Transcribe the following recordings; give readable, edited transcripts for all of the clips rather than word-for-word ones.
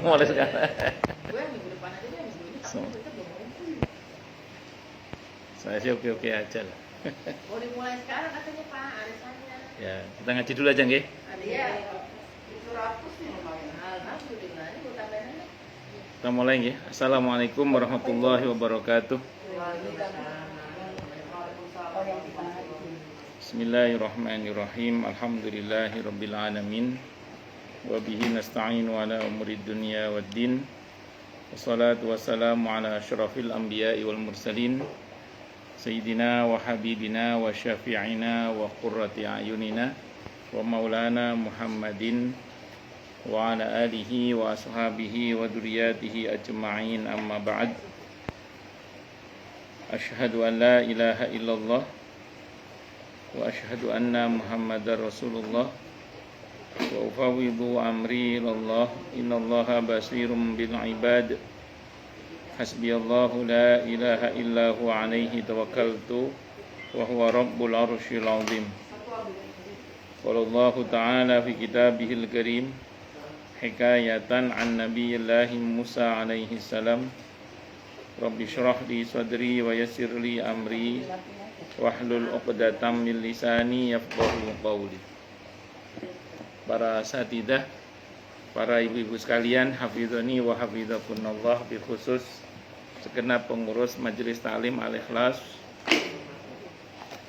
Mulai sekarang. Gue minggu depan aja deh, minggu ini So. tapi kita belum ngumpul. Saya sih oke-oke aja lah. Mau dimulai sekarang katanya Pak arisannya. Ya, kita ngaji dulu aja nggih. Ada ya, itu ratus nih lumayan. Alhamdulillah, ini gue tambahin aja. Kita mulai nggih. Assalamualaikum warahmatullahi wabarakatuh. Bismillahirrahmanirrahim. Alhamdulillahirabbil alamin. Wa bihi nasta'inu ala umurid dunya waddin. Wassalatu wassalamu ala asyrafil anbiya'i wal mursalin. Sayyidina wa habibina wa syafi'ina wa qurrati a'yunina wa maulana Muhammadin wa ala alihi wa ashabihi wa dzurriyyatihi ajma'in, amma ba'd. Asyhadu an la ilaha illallah wa asyhadu anna Muhammadar Rasulullah wa ufawwidu amri ilallah, innallaha basirum bil ibad. Hasbiyallahu la ilaha illa huwa alaihi tawakkaltu wa huwa rabbul arsyil azim. Qala Allahu ta'ala fi kitabihil karim hikayatan an nabiyillahi Musa alaihi salam, Rabbi syrah li sadri wa yassir li amri wahlul 'uqdatam min lisani yafqahu qawli. Para satidah, para ibu-ibu sekalian, hafizani wa hafizakunallah, khusus segenap pengurus Majelis Ta'lim Al-Ikhlas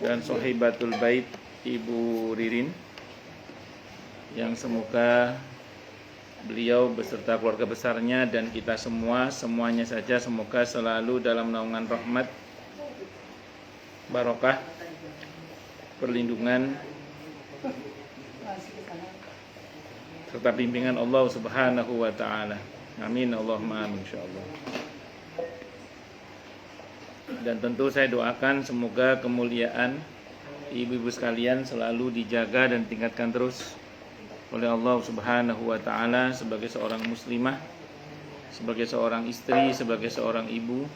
dan Sohibatul Bait Ibu Ririn, yang semoga beliau beserta keluarga besarnya dan kita semuanya saja semoga selalu dalam naungan rahmat, barokah, perlindungan serta bimbingan Allah Subhanahu wa taala. Amin Allahumma amin insyaallah. Dan tentu saya doakan semoga kemuliaan ibu-ibu sekalian selalu dijaga dan tingkatkan terus oleh Allah Subhanahu wa taala sebagai seorang muslimah, sebagai seorang istri, sebagai seorang ibu,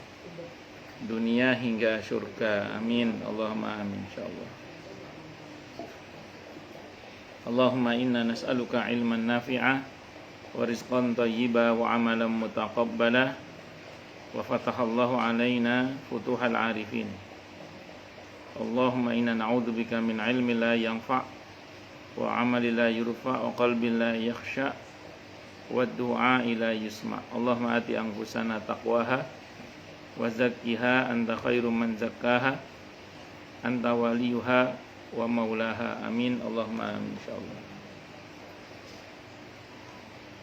dunia hingga surga. Amin Allahumma amin insyaallah. Allahumma inna nas'aluka ilman nafi'ah wa rizqan thayyiba wa amalan mutaqabbala wa fatahallahu alaina futuhal arifin. Allahumma inna na'udzubika min ilmi la yanfa' wa amali la yurfa' wa qalbi la yakhsha' wa du'a la yusma'. Allahumma ati anfusana taqwaha wa zakkiha anta khairum man zakkaha anta waliyuha wa maulaha. Amin Allahumma amin insyaallah.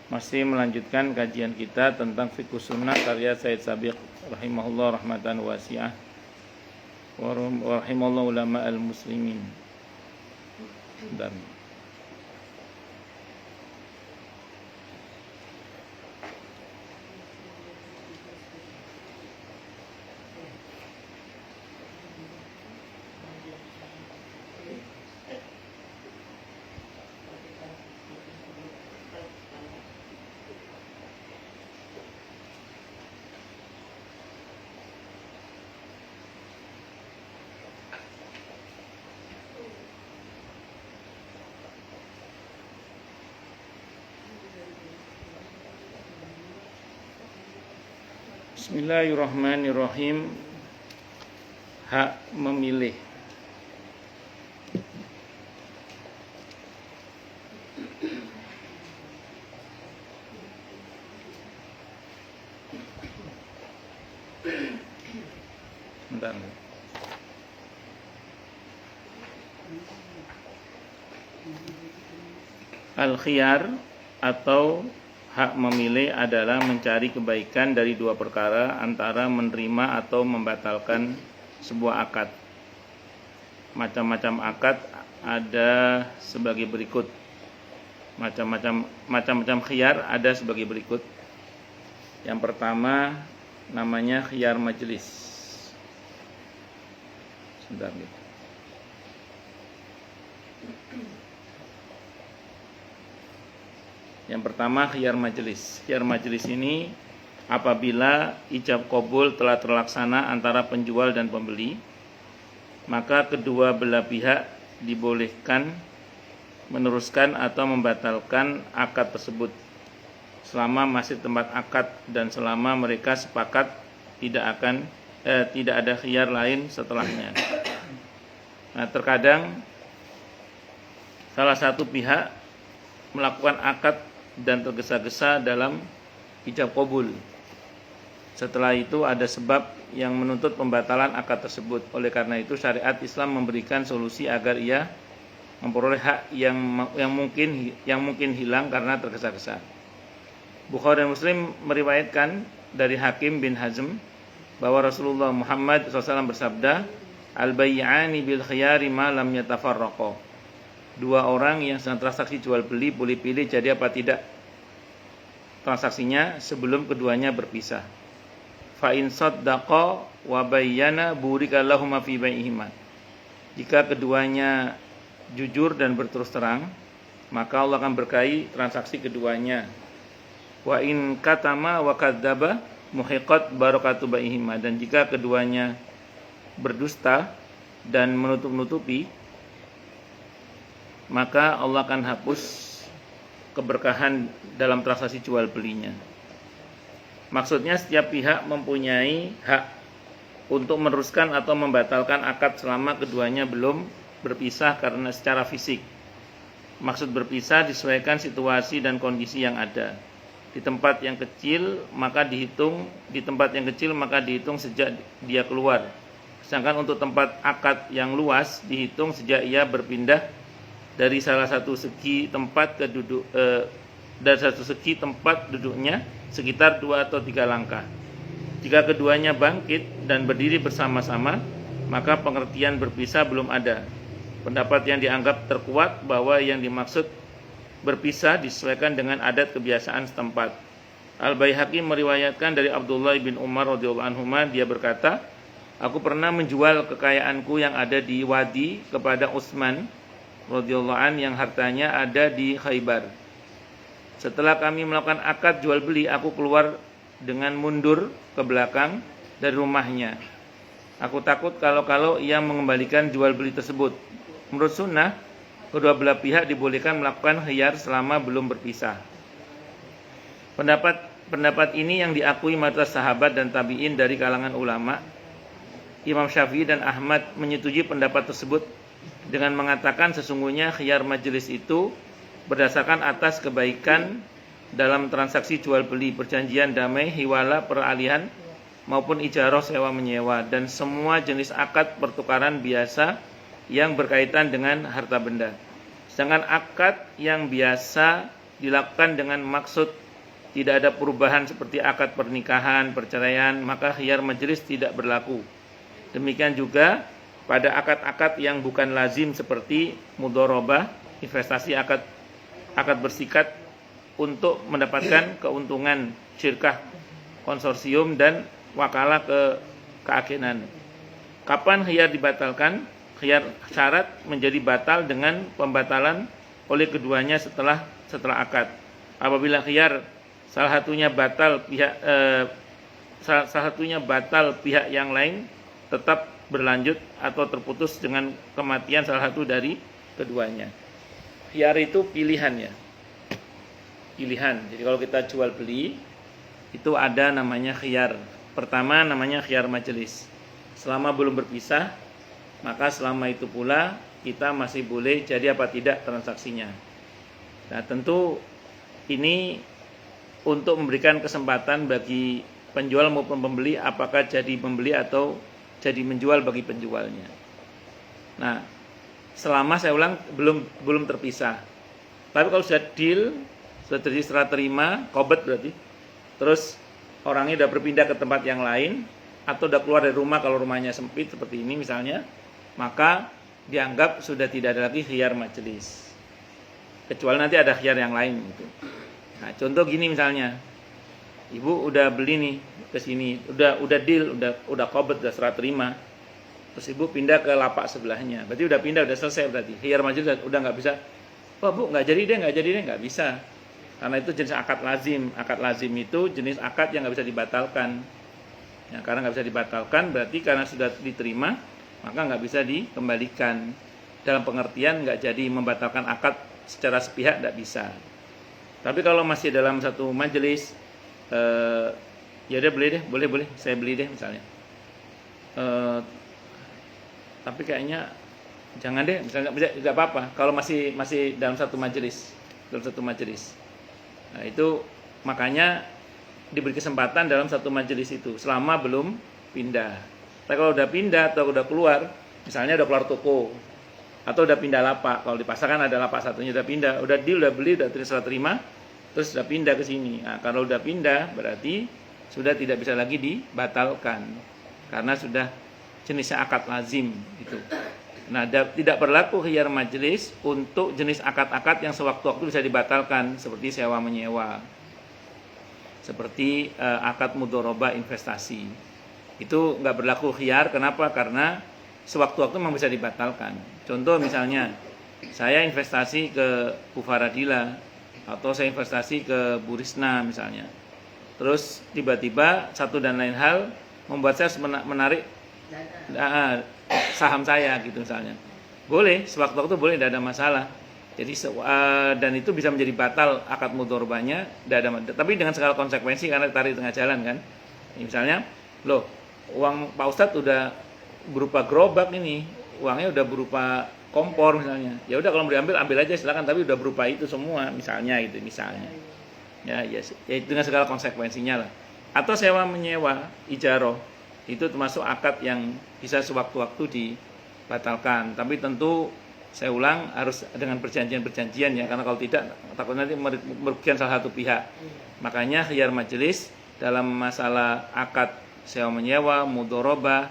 Masih melanjutkan kajian kita tentang fiqh sunnah karya Said Sabiq rahimahullah rahmatan wasi'ah wa rahimallahu ulama al-muslimin. Dan Bismillahirrahmanirrahim. Hak memilih. Bentar. Al-khiyar atau hak memilih adalah mencari kebaikan dari dua perkara, antara menerima atau membatalkan sebuah akad. Macam-macam akad ada sebagai berikut. Macam-macam khiyar ada sebagai berikut. Yang pertama namanya khiyar majelis. Sebentar nih. Yang pertama khiyar majelis. Khiyar majelis ini apabila ijab qabul telah terlaksana antara penjual dan pembeli, maka kedua belah pihak dibolehkan meneruskan atau membatalkan akad tersebut selama masih tempat akad dan selama mereka sepakat tidak ada khiyar lain setelahnya. Nah, terkadang salah satu pihak melakukan akad dan tergesa-gesa dalam ijab qabul. Setelah itu ada sebab yang menuntut pembatalan akad tersebut. Oleh karena itu syariat Islam memberikan solusi agar ia memperoleh hak yang mungkin hilang karena tergesa-gesa. Bukhari dan Muslim meriwayatkan dari Hakim bin Hazm bahwa Rasulullah Muhammad SAW bersabda, al-bay'ani bil khiyari ma lam yatafarraqa. Dua orang yang sedang transaksi jual beli boleh pilih jadi apa tidak transaksinya sebelum keduanya berpisah. Fa in saddaqa wa bayyana burika lahum fi bai'ihima. Jika keduanya jujur dan berterus terang, maka Allah akan berkahi transaksi keduanya. Wa in katama wa kadzdzaba muhiqat barakatu bai'ihima. Dan jika keduanya berdusta dan menutup-nutupi, maka Allah akan hapus keberkahan dalam transaksi jual belinya. Maksudnya setiap pihak mempunyai hak untuk meneruskan atau membatalkan akad selama keduanya belum berpisah karena secara fisik. Maksud berpisah disesuaikan situasi dan kondisi yang ada. Di tempat yang kecil maka dihitung sejak dia keluar. Sedangkan untuk tempat akad yang luas dihitung sejak ia berpindah dari salah satu segi tempat duduknya sekitar 2 atau 3 langkah. Jika keduanya bangkit dan berdiri bersama-sama, maka pengertian berpisah belum ada. Pendapat yang dianggap terkuat bahwa yang dimaksud berpisah disesuaikan dengan adat kebiasaan setempat. Al-Baihaqi meriwayatkan dari Abdullah bin Umar radhiyallahu anhuma, dia berkata, aku pernah menjual kekayaanku yang ada di Wadi kepada Utsman radhiyallahu an yang hartanya ada di Khaybar. Setelah kami melakukan akad jual beli, aku keluar dengan mundur ke belakang dari rumahnya. Aku takut kalau ia mengembalikan jual beli tersebut. Menurut sunnah, kedua belah pihak dibolehkan melakukan khiyar selama belum berpisah. Pendapat ini yang diakui mayoritas sahabat dan tabi'in dari kalangan ulama. Imam Syafi'i dan Ahmad menyetujui pendapat tersebut dengan mengatakan sesungguhnya khiyar majelis itu berdasarkan atas kebaikan dalam transaksi jual beli, perjanjian damai, hiwala, peralihan maupun ijarah sewa menyewa dan semua jenis akad pertukaran biasa yang berkaitan dengan harta benda. Sedangkan akad yang biasa dilakukan dengan maksud tidak ada perubahan seperti akad pernikahan, perceraian, maka khiyar majelis tidak berlaku. Demikian juga pada akad-akad yang bukan lazim seperti mudharabah, investasi, akad bersikat untuk mendapatkan keuntungan, syirkah, konsorsium dan wakalah keagenan. Kapan khiyar dibatalkan? Khiyar syarat menjadi batal dengan pembatalan oleh keduanya setelah akad. Apabila khiyar salah satunya batal pihak yang lain tetap berlanjut atau terputus dengan kematian salah satu dari keduanya. Khiyar itu pilihan ya. Pilihan. Jadi kalau kita jual beli itu ada namanya khiyar. Pertama namanya khiyar majelis. Selama belum berpisah, maka selama itu pula kita masih boleh jadi apa tidak transaksinya. Nah, tentu ini untuk memberikan kesempatan bagi penjual maupun pembeli apakah jadi membeli atau jadi menjual bagi penjualnya. Nah, selama saya ulang belum terpisah. Tapi kalau sudah deal, sudah terjadi serah terima, qobad berarti. Terus orangnya sudah berpindah ke tempat yang lain atau sudah keluar dari rumah kalau rumahnya sempit seperti ini misalnya, maka dianggap sudah tidak ada lagi khiyar majelis. Kecuali nanti ada khiyar yang lain gitu. Nah, contoh gini misalnya. Ibu udah beli nih ke sini, udah deal, udah qobad, udah serah terima. Terus ibu pindah ke lapak sebelahnya. Berarti udah pindah, udah selesai berarti. Khiyar majelis udah enggak bisa. Oh, Bu, enggak jadi deh, enggak bisa. Karena itu jenis akad lazim. Akad lazim itu jenis akad yang enggak bisa dibatalkan. Ya, karena enggak bisa dibatalkan berarti karena sudah diterima, maka enggak bisa dikembalikan. Dalam pengertian enggak jadi membatalkan akad secara sepihak, enggak bisa. Tapi kalau masih dalam satu majelis, ya udah beli deh, boleh, saya beli deh misalnya. Tapi kayaknya jangan deh, misalnya nggak apa-apa. Kalau masih dalam satu majelis, Nah itu makanya diberi kesempatan dalam satu majelis itu selama belum pindah. Tapi kalau udah pindah atau udah keluar, misalnya udah keluar toko atau udah pindah lapak, kalau di pasar kan ada lapak satunya udah pindah, udah beli, udah terima, terus udah pindah ke sini. Nah, kalau udah pindah berarti sudah tidak bisa lagi dibatalkan karena sudah jenisnya akad lazim gitu. Nah, tidak berlaku khiyar majelis untuk jenis akad-akad yang sewaktu-waktu bisa dibatalkan seperti sewa menyewa. Seperti akad mudharabah investasi. Itu nggak berlaku khiyar, kenapa? Karena sewaktu-waktu memang bisa dibatalkan. Contoh misalnya, saya investasi ke Kufaradila atau saya investasi ke Burisna misalnya. Terus tiba-tiba satu dan lain hal membuat saya menarik saham saya gitu misalnya. Boleh, sewaktu-waktu boleh, tidak ada masalah. Jadi dan itu bisa menjadi batal akad mudharabahnya, tapi dengan segala konsekuensi karena ditarik tengah jalan kan. Misalnya, loh, uang Pak Ustadz udah berupa gerobak ini, uangnya udah berupa kompor misalnya. Ya udah kalau mau diambil ambil aja silakan, tapi udah berupa itu semua misalnya itu misalnya. Ya dengan segala konsekuensinya lah. Atau sewa menyewa, ijaroh, itu termasuk akad yang bisa sewaktu-waktu dibatalkan, tapi tentu saya ulang harus dengan perjanjian ya, karena kalau tidak takutnya nanti merugikan salah satu pihak. Makanya khiyar majelis dalam masalah akad sewa menyewa, mudharabah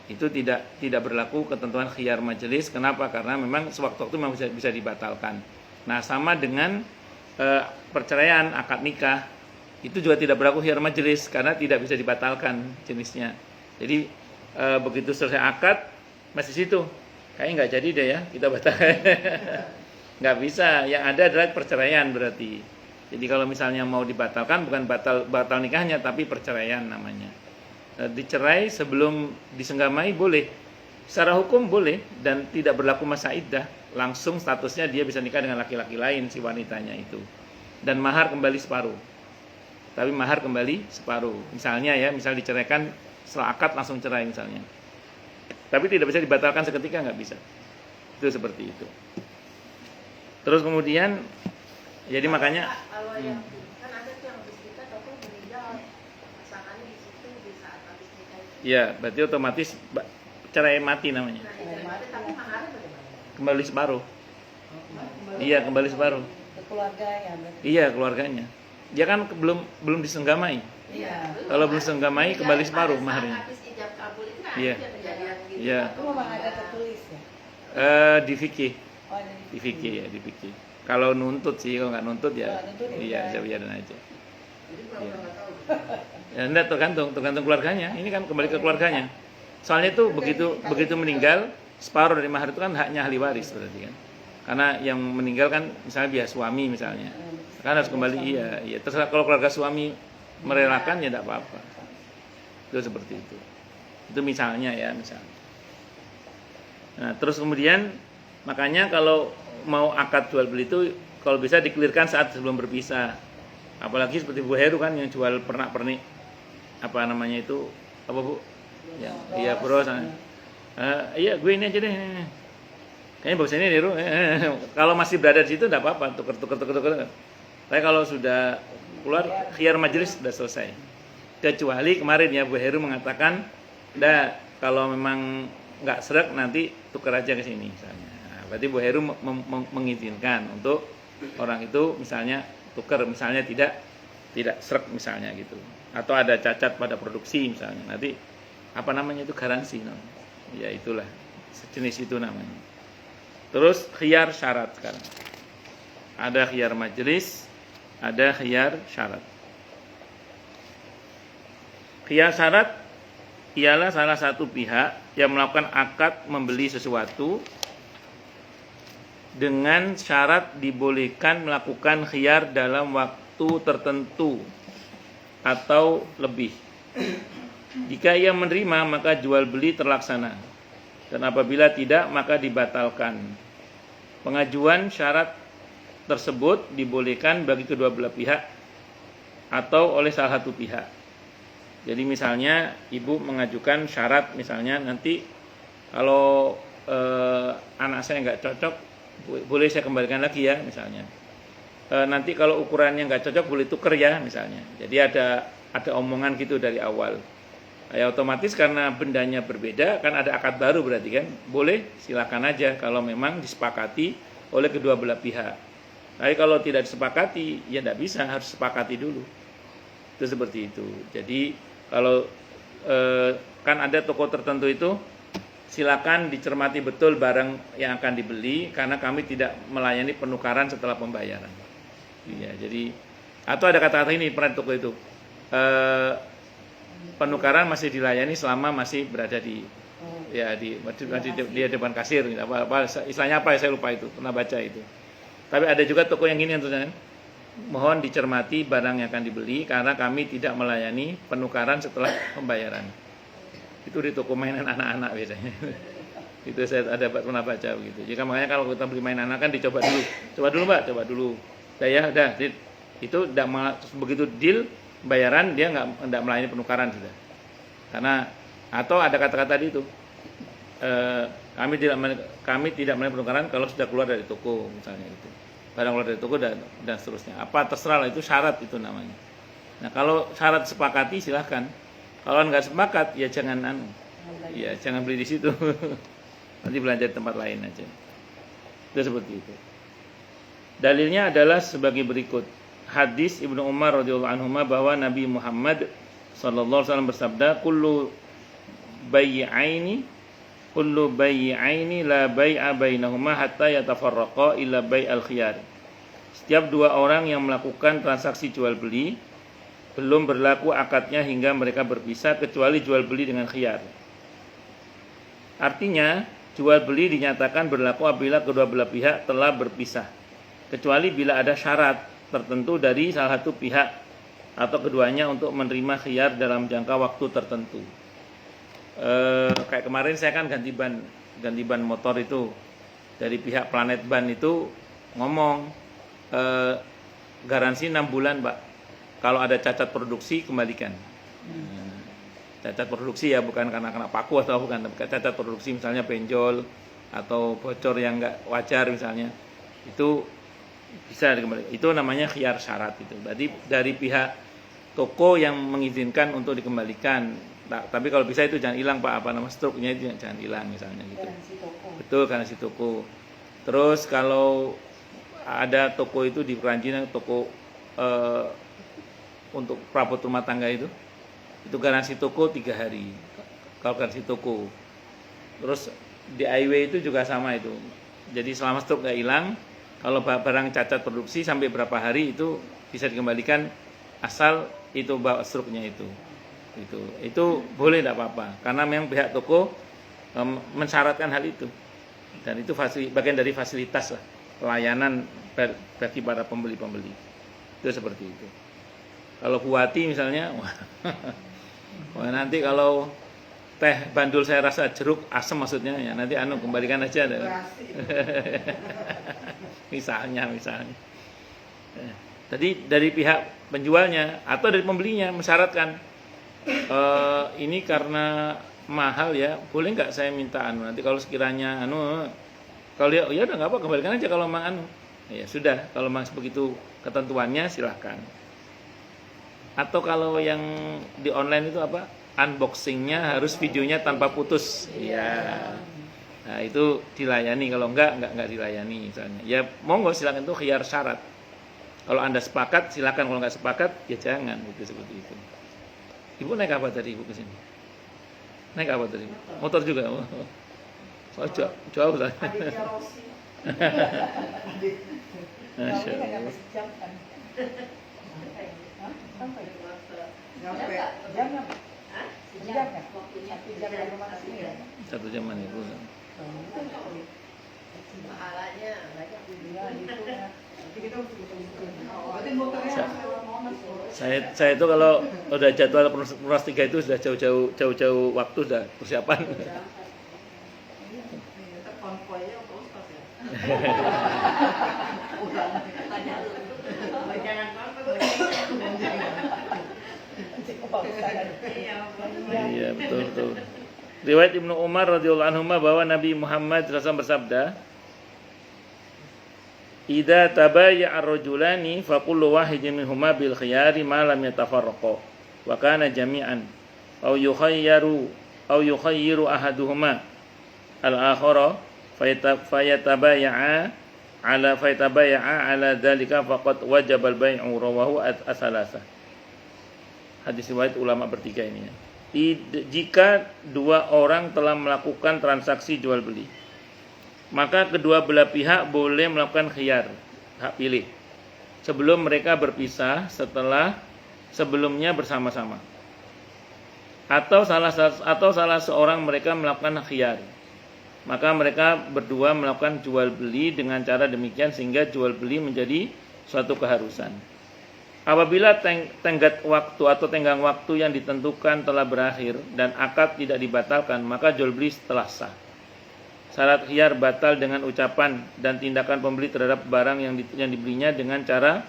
itu tidak berlaku ketentuan khiyar majelis. Kenapa? Karena memang sewaktu-waktu memang bisa dibatalkan. Nah, sama dengan perceraian, akad nikah itu juga tidak berlaku khiyar majelis karena tidak bisa dibatalkan jenisnya. Jadi begitu selesai akad masih situ. Kayaknya nggak jadi deh ya, kita batal. Nggak bisa, yang ada adalah perceraian berarti. Jadi kalau misalnya mau dibatalkan, bukan batal nikahnya, tapi perceraian namanya. Dicerai sebelum disenggamai boleh. Secara hukum boleh, dan tidak berlaku masa iddah. Langsung statusnya dia bisa nikah dengan laki-laki lain, si wanitanya itu. Dan mahar kembali separuh. Tapi mahar kembali separuh. Misalnya ya, misal diceraikan setelah akad langsung cerai misalnya. Tapi tidak bisa dibatalkan seketika, nggak bisa. Itu seperti itu. Terus kemudian, jadi makanya kalau yang kan ada tuh yang habis nikah atau meninggal pasangannya di situ di saat habis nikah. Ya, berarti otomatis cerai mati namanya. Nah, itu mati tapi maharnya bagaimana? Kembali separuh. Iya, kembali separuh. Ke keluarganya berarti. Iya, keluarganya. Dia kan belum disenggamai. Iya. Kalau belum disenggamai kembali separuh maharnya. Habis ijab kabul itu kan Iya. ada kejadian gitu. Iya. Itu memang ada tertulis ya. Di fikih. Oh, ada Di fikih ya, di fikih. Kalau nuntut sih, kalau nggak nuntut ya, Kalau nuntut ya iya udah. bisa biarin aja. Jadi pura-pura nggak tahu. Ya enggak, tergantung keluarganya. Ini kan kembali ke keluarganya. Soalnya itu begitu meninggal, separuh dari mahar itu kan haknya ahli waris berarti kan. Karena yang meninggal kan misalnya biasa suami misalnya. Kan harus kembali iya. Terserah kalau keluarga suami merelakan ya enggak apa-apa. Itu seperti itu. Itu misalnya ya, misalnya. Nah, terus kemudian makanya kalau mau akad jual beli itu kalau bisa dikelirkan saat sebelum berpisah. Apalagi seperti Bu Heru kan yang jual pernak-pernik apa namanya itu, apa Bu? Ya, iya bros. Iya gue ini aja deh. Kayaknya bagus ini Heru. Kalau masih berada di situ enggak apa-apa, tuker. Tapi kalau sudah keluar khiyar majelis sudah selesai. Kecuali kemarin ya Bu Heru mengatakan, "Dah, kalau memang enggak srek nanti tuker aja ke sini misalnya." Nah, berarti Bu Heru mengizinkan untuk orang itu misalnya tuker, misalnya tidak srek misalnya gitu. Atau ada cacat pada produksi misalnya. Nanti apa namanya itu garansi no? Ya itulah sejenis itu namanya. Terus khiyar syarat sekarang. Ada khiyar majelis, ada khiyar syarat. Khiyar syarat ialah salah satu pihak yang melakukan akad membeli sesuatu dengan syarat dibolehkan melakukan khiyar dalam waktu tertentu atau lebih. Jika ia menerima maka jual beli terlaksana, dan apabila tidak maka dibatalkan. Pengajuan syarat tersebut dibolehkan bagi kedua belah pihak atau oleh salah satu pihak. Jadi misalnya ibu mengajukan syarat, misalnya nanti kalau anak saya nggak cocok, boleh saya kembalikan lagi ya misalnya. Nanti kalau ukurannya nggak cocok boleh tuker ya misalnya. Jadi ada omongan gitu dari awal. Ya otomatis karena bendanya berbeda kan ada akad baru berarti kan. Boleh silakan aja kalau memang disepakati oleh kedua belah pihak. Tapi kalau tidak disepakati ya tidak bisa, harus sepakati dulu. Itu seperti itu. Jadi kalau kan ada toko tertentu itu, silakan dicermati betul barang yang akan dibeli karena kami tidak melayani penukaran setelah pembayaran. Iya, jadi atau ada kata-kata ini pernah di toko itu, penukaran masih dilayani selama masih berada di depan kasir. Istilahnya apa ya saya lupa itu, pernah baca itu. Tapi ada juga toko yang gini yang mohon dicermati barang yang akan dibeli karena kami tidak melayani penukaran setelah pembayaran. Itu di toko mainan anak-anak biasanya. Itu saya pernah baca begitu. Jika makanya kalau kita beli mainan anak kan dicoba dulu. Coba dulu Mbak, coba dulu. Udah, itu begitu deal bayaran dia enggak melayani penukaran sudah. Karena atau ada kata-kata tadi itu. Kami tidak melayani penukaran kalau sudah keluar dari toko misalnya itu. Barang keluar dari toko dan seterusnya. Apa terserah lah, itu syarat itu namanya. Nah, kalau syarat sepakati silahkan. Kalau nggak sepakat ya jangan beli di situ. Nanti belanja di tempat lain aja. Itu seperti itu. Dalilnya adalah sebagai berikut. Hadis Ibnu Umar radhiyallahu anhu bahwa Nabi Muhammad sallallahu alaihi wasallam bersabda, kullu bai'aini la bai'a bainahuma hatta yatafarraqa illa bai'al khiyar. Setiap dua orang yang melakukan transaksi jual beli belum berlaku akadnya hingga mereka berpisah kecuali jual beli dengan khiyar. Artinya, jual beli dinyatakan berlaku apabila kedua belah pihak telah berpisah, kecuali bila ada syarat tertentu dari salah satu pihak atau keduanya untuk menerima khiyar dalam jangka waktu tertentu. Kayak kemarin saya kan ganti ban motor itu, dari pihak Planet Ban itu ngomong garansi 6 bulan Pak, kalau ada cacat produksi kembalikan. Cacat produksi ya, bukan karena kena paku atau bukan, cacat produksi misalnya benjol atau bocor yang enggak wajar misalnya, itu bisa dikembalikan. Itu namanya khiyar syarat itu. Berarti dari pihak toko yang mengizinkan untuk dikembalikan. Nah, tapi kalau bisa itu jangan hilang Pak, struknya itu jangan hilang misalnya gitu. Betul, karena si toko. Terus kalau ada toko itu di Perancis, toko untuk perabot rumah tangga itu garansi toko 3 hari. Kalau garansi toko. Terus DIY itu juga sama itu. Jadi selama stok nggak hilang, kalau barang cacat produksi sampai berapa hari itu bisa dikembalikan asal itu bawa struknya itu. Itu boleh, tidak apa-apa, karena memang pihak toko mensyaratkan hal itu, dan itu bagian dari fasilitas lah, pelayanan bagi para pembeli. Itu seperti itu. Kalau buati misalnya, wah nanti kalau teh bandul saya rasa jeruk asam maksudnya ya, nanti kembalikan aja. misalnya. Tadi dari pihak penjualnya atau dari pembelinya mensyaratkan, ini karena mahal ya, boleh nggak saya minta nanti kalau sekiranya kalau dia ya udah nggak apa, kembalikan aja kalau memang ya sudah, kalau memang begitu ketentuannya silahkan. Atau kalau yang di online itu unboxingnya harus videonya tanpa putus ya, nah itu dilayani. Kalau enggak dilayani misalnya ya, monggo silakan, itu khiyar syarat. Kalau Anda sepakat silakan, kalau nggak sepakat ya jangan, itu seperti itu. Ibu naik apa tadi Ibu kesini? Naik apa tadi? Motor juga? Oh, jauh lah. Adiknya Rosi. Masya Allah. Satu jaman Ibu. Pahalanya banyak. Saya itu kalau udah jadwal Muras 3 itu sudah jauh-jauh waktu, sudah persiapan. Konvoynya Pak Ustaz ya. Iya, betul. Riwayat Ibnu Umar radhiyallahu anhu bahwa Nabi Muhammad SAW bersabda, "Idza tabayya'a ar-rajulani fa kullu wahidin minhuma bil khiyari ma lam yatafarraqa wa kana jami'an aw yukhayyiru ahaduhuma al-akhara fayatabayya'a ala dzalika faqad wajaba al-bai'u rawahu as-salasah." Hadis riwayat ulama bertiga ini ya. Jika dua orang telah melakukan transaksi jual beli, maka kedua belah pihak boleh melakukan khiyar, hak pilih, sebelum mereka berpisah setelah sebelumnya bersama-sama. Atau salah seorang mereka melakukan khiyar, maka mereka berdua melakukan jual beli dengan cara demikian sehingga jual beli menjadi suatu keharusan. Apabila tenggat waktu atau tenggang waktu yang ditentukan telah berakhir dan akad tidak dibatalkan, maka jual beli telah sah. Syarat khiyar batal dengan ucapan dan tindakan pembeli terhadap barang yang dibelinya dengan cara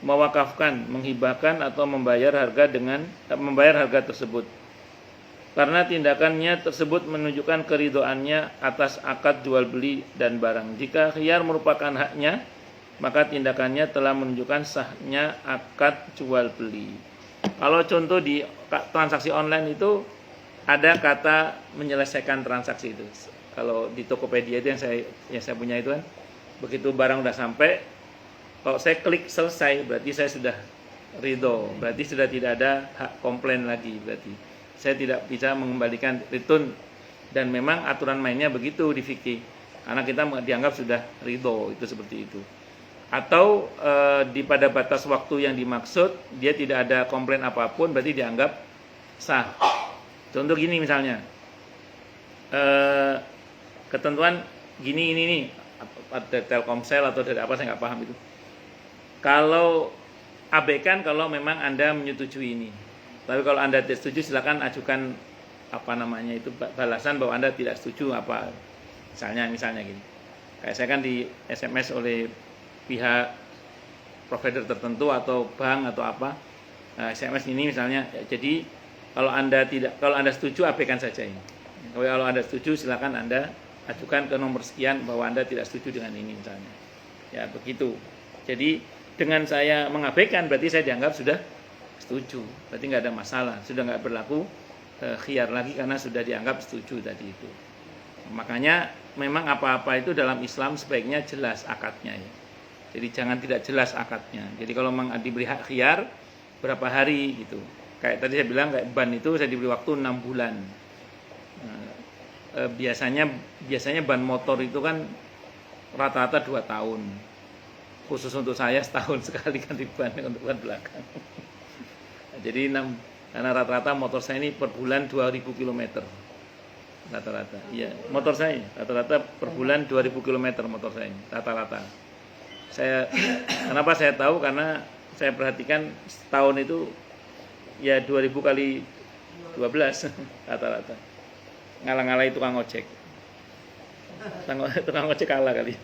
mewakafkan, menghibahkan atau membayar harga tersebut. Karena tindakannya tersebut menunjukkan keridhoannya atas akad jual beli dan barang. Jika khiyar merupakan haknya, maka tindakannya telah menunjukkan sahnya akad jual beli. Kalau contoh di transaksi online itu ada kata menyelesaikan transaksi itu. Kalau di Tokopedia itu yang saya punya itu kan, begitu barang udah sampai, kalau saya klik selesai berarti saya sudah ridho, berarti sudah tidak ada hak komplain lagi, berarti saya tidak bisa mengembalikan return, dan memang aturan mainnya begitu di fikih, karena kita dianggap sudah ridho, itu seperti itu. Atau pada batas waktu yang dimaksud dia tidak ada komplain apapun, berarti dianggap sah. Contoh gini misalnya, ketentuan gini ini ada Telkomsel atau dari apa saya nggak paham itu. Kalau abaikan kalau memang Anda menyetujui ini, tapi kalau Anda tidak setuju silakan ajukan balasan bahwa Anda tidak setuju apa. Misalnya gini, kayak saya kan di SMS oleh pihak provider tertentu atau bank atau apa, SMS ini misalnya, jadi kalau Anda setuju abaikan saja ini. Kalau Anda setuju silakan Anda ajukan ke nomor sekian bahwa Anda tidak setuju dengan ini misalnya. Ya begitu. Jadi dengan saya mengabaikan berarti saya dianggap sudah setuju. Berarti nggak ada masalah, sudah nggak berlaku khiyar lagi karena sudah dianggap setuju tadi itu. Makanya memang apa-apa itu dalam Islam sebaiknya jelas akadnya ya. Jadi jangan tidak jelas akadnya. Jadi kalau memang diberi hak khiyar berapa hari gitu. Kayak tadi saya bilang kayak ban itu saya diberi waktu 6 bulan. Biasanya ban motor itu kan rata-rata 2 tahun. Khusus untuk saya setahun sekali ganti ban untuk ban belakang. Jadi karena rata-rata motor saya ini per bulan 2000 km. Rata-rata. Iya, motor saya rata-rata per bulan 2000 km motor saya ini, rata-rata. Kenapa saya tahu? Karena saya perhatikan setahun itu ya 2000 kali 12 rata-rata. Ngalah-ngalahi tukang ojek. Tukang ojek kalah kali.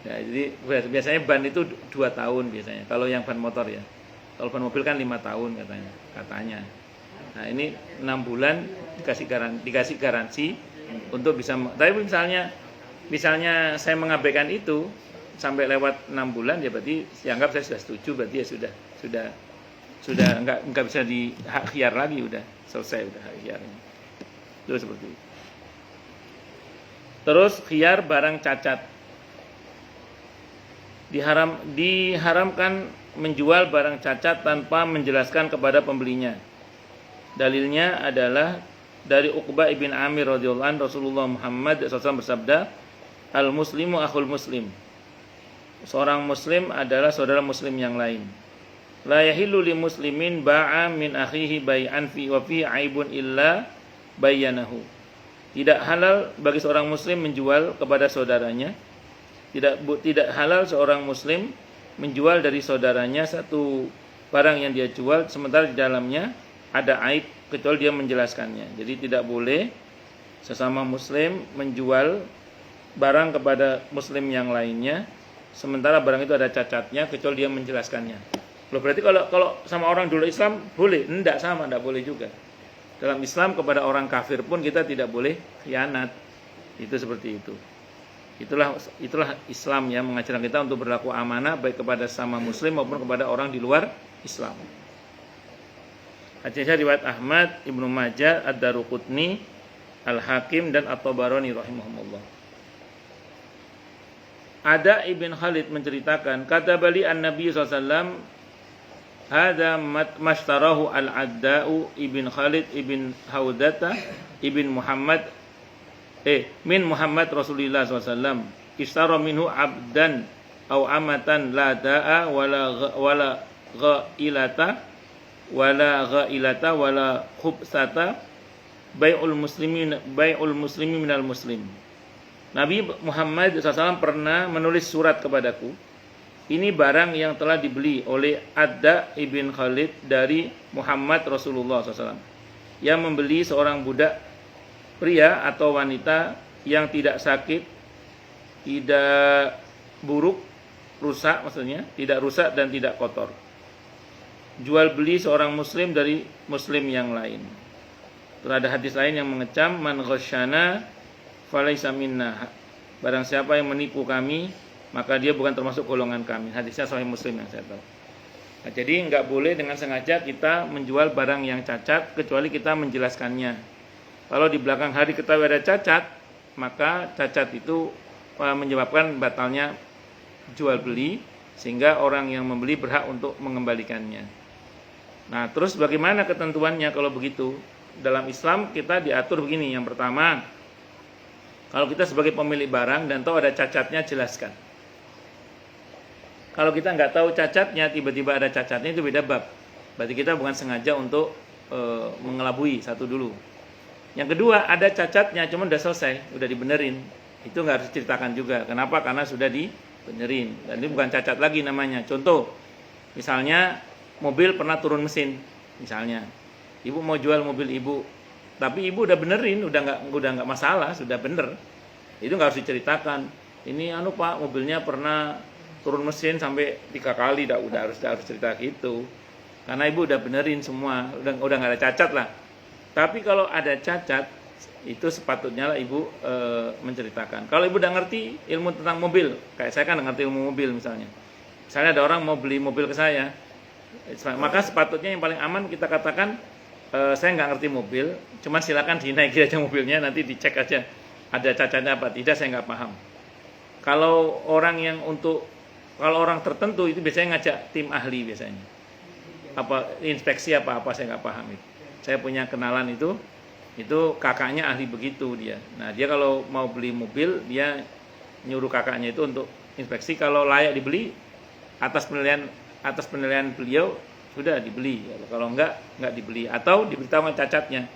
Ya, jadi biasanya ban itu 2 tahun biasanya. Kalau yang ban motor ya. Kalau ban mobil kan 5 tahun katanya. Nah, ini 6 bulan dikasih garansi untuk bisa. Tapi misalnya saya mengabaikan itu sampai lewat 6 bulan ya berarti dianggap saya sudah setuju, berarti ya sudah enggak bisa di hak khiyar lagi, udah selesai udah hak khiyarnya. Itu seperti itu. Terus khiyar barang cacat. Diharamkan menjual barang cacat tanpa menjelaskan kepada pembelinya. Dalilnya adalah dari Uqbah ibn Amir radhiyallahu anhu, Rasulullah Muhammad SAW bersabda, "Al-muslimu akhul muslim." Seorang muslim adalah saudara muslim yang lain. La yahillu li muslimin ba'a min akhihi bai'an fi wa fi aibun illa bayyanahu. Tidak halal bagi seorang muslim menjual kepada saudaranya. Tidak halal seorang muslim menjual dari saudaranya satu barang yang dia jual sementara di dalamnya ada aib kecuali dia menjelaskannya. Jadi tidak boleh sesama muslim menjual barang kepada muslim yang lainnya sementara barang itu ada cacatnya kecuali dia menjelaskannya. Loh, berarti kalau sama orang dulu Islam boleh? Enggak, sama, enggak boleh juga. Dalam Islam kepada orang kafir pun kita tidak boleh khianat. Itu seperti itu. Itulah Islam yang mengajarkan kita untuk berlaku amanah baik kepada sama muslim maupun kepada orang di luar Islam. Hadisnya riwayat Ahmad, Ibnu Majah, Ad-Daruqutni, Al-Hakim dan At-Tabarani rahimahumullah. Ada Ibn Khalid menceritakan, kata bali an-Nabi SAW, hada mashtarahu al-Adda'u Ibn Khalid Ibn Haudata Ibn Muhammad min Muhammad Rasulullah SAW. Ishtara minhu abdan au amatan la da'a wala ghailata wala khubsata bai'ul muslimi minal muslim. Nabi Muhammad SAW pernah menulis surat kepadaku. Ini barang yang telah dibeli oleh Adda ibn Khalid dari Muhammad Rasulullah SAW, yang membeli seorang budak pria atau wanita yang tidak sakit, tidak buruk, rusak maksudnya, tidak rusak dan tidak kotor. Jual beli seorang muslim dari muslim yang lain. Terus ada hadis lain yang mengecam, man ghasyana falaysa minna. Barang siapa yang menipu kami, maka dia bukan termasuk golongan kami. Hadisnya Sahih Muslim yang saya tahu. Nah, jadi enggak boleh dengan sengaja kita menjual barang yang cacat kecuali kita menjelaskannya. Kalau di belakang hari ketahui ada cacat, maka cacat itu menyebabkan batalnya jual beli, sehingga orang yang membeli berhak untuk mengembalikannya. Nah, terus bagaimana ketentuannya kalau begitu? Dalam Islam kita diatur begini. Yang pertama, kalau kita sebagai pemilik barang dan tahu ada cacatnya, jelaskan. Kalau kita nggak tahu cacatnya, tiba-tiba ada cacatnya, itu beda bab. Berarti kita bukan sengaja untuk mengelabui, satu dulu. Yang kedua, ada cacatnya, cuma udah selesai, udah dibenerin. Itu nggak harus diceritakan juga. Kenapa? Karena sudah dibenerin. Dan ini bukan cacat lagi namanya. Contoh, misalnya mobil pernah turun mesin, misalnya. Ibu mau jual mobil ibu, tapi ibu udah benerin, udah nggak masalah, sudah bener. Itu nggak harus diceritakan. Ini Pak, mobilnya pernah turun mesin sampai 3 kali, udah harus cerita gitu. Karena ibu udah benerin semua, udah nggak ada cacat lah. Tapi kalau ada cacat, itu sepatutnya lah ibu menceritakan. Kalau ibu udah ngerti ilmu tentang mobil, kayak saya kan ngerti ilmu mobil misalnya. Misalnya ada orang mau beli mobil ke saya, maka sepatutnya yang paling aman kita katakan, saya nggak ngerti mobil, cuman silakan dinaikin aja mobilnya, nanti dicek aja ada cacatnya apa tidak, saya nggak paham. Kalau orang tertentu itu biasanya ngajak tim ahli biasanya, inspeksi apa saya nggak paham itu. Saya punya kenalan itu kakaknya ahli begitu dia. Nah, dia kalau mau beli mobil, dia nyuruh kakaknya itu untuk inspeksi, kalau layak dibeli atas penilaian beliau sudah dibeli. Kalau enggak dibeli, atau diberitahu cacatnya.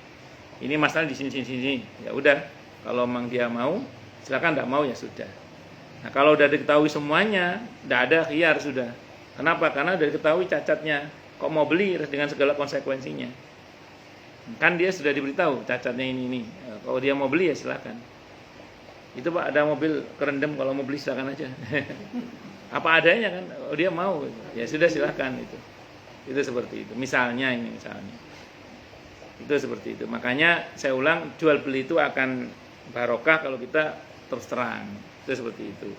Ini masalah di sini. Ya udah, kalau memang dia mau, silakan, enggak mau ya sudah. Nah, kalau udah diketahui semuanya, enggak ada khiyar sudah. Kenapa? Karena udah diketahui cacatnya. Kok mau beli dengan segala konsekuensinya? Kan dia sudah diberitahu cacatnya ini. Kalau dia mau beli ya silakan. Itu Pak, ada mobil kerendam, kalau mau beli silakan aja. Apa adanya kan? Oh, dia mau, ya sudah silakan itu. Itu seperti itu. Misalnya. Itu seperti itu. Makanya saya ulang, jual beli itu akan barokah kalau kita terus terang. Itu seperti itu.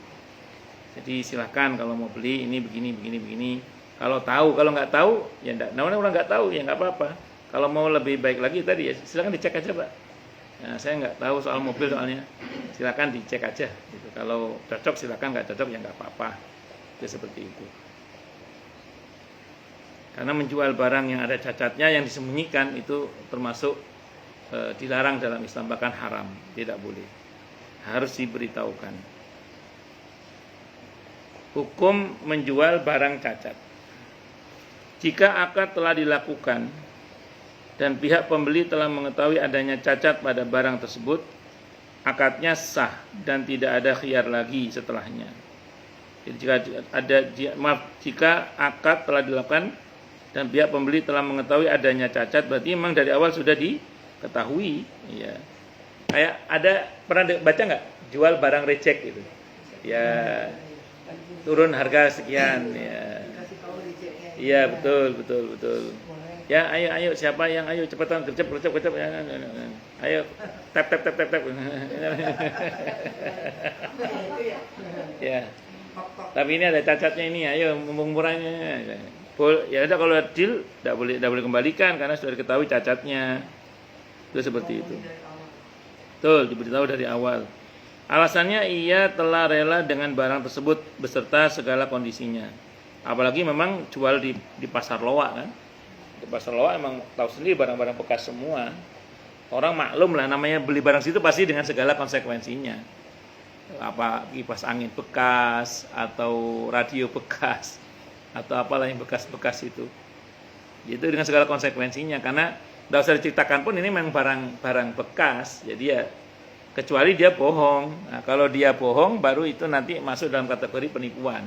Jadi silakan kalau mau beli ini begini. Kalau tahu, kalau nggak tahu ya enggak. Nah, orang nggak tahu ya nggak apa-apa. Kalau mau lebih baik lagi tadi ya silakan dicek aja Pak. Nah, saya nggak tahu soal mobil soalnya. Silakan dicek aja. Gitu. Kalau cocok silakan, nggak cocok ya nggak apa-apa. Itu seperti itu. Karena menjual barang yang ada cacatnya, yang disembunyikan itu termasuk dilarang dalam Islam, bahkan haram, tidak boleh. Harus diberitahukan. Hukum menjual barang cacat. Jika akad telah dilakukan dan pihak pembeli telah mengetahui adanya cacat pada barang tersebut, akadnya sah dan tidak ada khiyar lagi setelahnya. Jadi jika akad telah dilakukan dan pihak pembeli telah mengetahui adanya cacat, berarti memang dari awal sudah diketahui. Ya. Kayak ada pernah baca nggak jual barang reject gitu? Ya, turun harga sekian ya. Kasih tahu rejectnya. Iya betul. Boleh. Ya ayo siapa yang ayo cepetan gercep ya. Ayo tap. Ya. Tapi ini ada cacatnya ini, ayo mumpung murahnya. Ya udah kalau deal enggak boleh kembalikan karena sudah diketahui cacatnya. Itu seperti itu. Betul, diberitahu dari awal. Alasannya ia telah rela dengan barang tersebut beserta segala kondisinya. Apalagi memang jual di pasar loak kan. Di pasar loak emang tahu sendiri barang-barang bekas semua. Orang maklum lah namanya beli barang situ pasti dengan segala konsekuensinya. Apa kipas angin bekas atau radio bekas atau apalah yang bekas-bekas itu. Itu dengan segala konsekuensinya karena tidak usah diceritakan pun ini memang barang bekas. Jadi ya kecuali dia bohong. Nah, kalau dia bohong baru itu nanti masuk dalam kategori penipuan.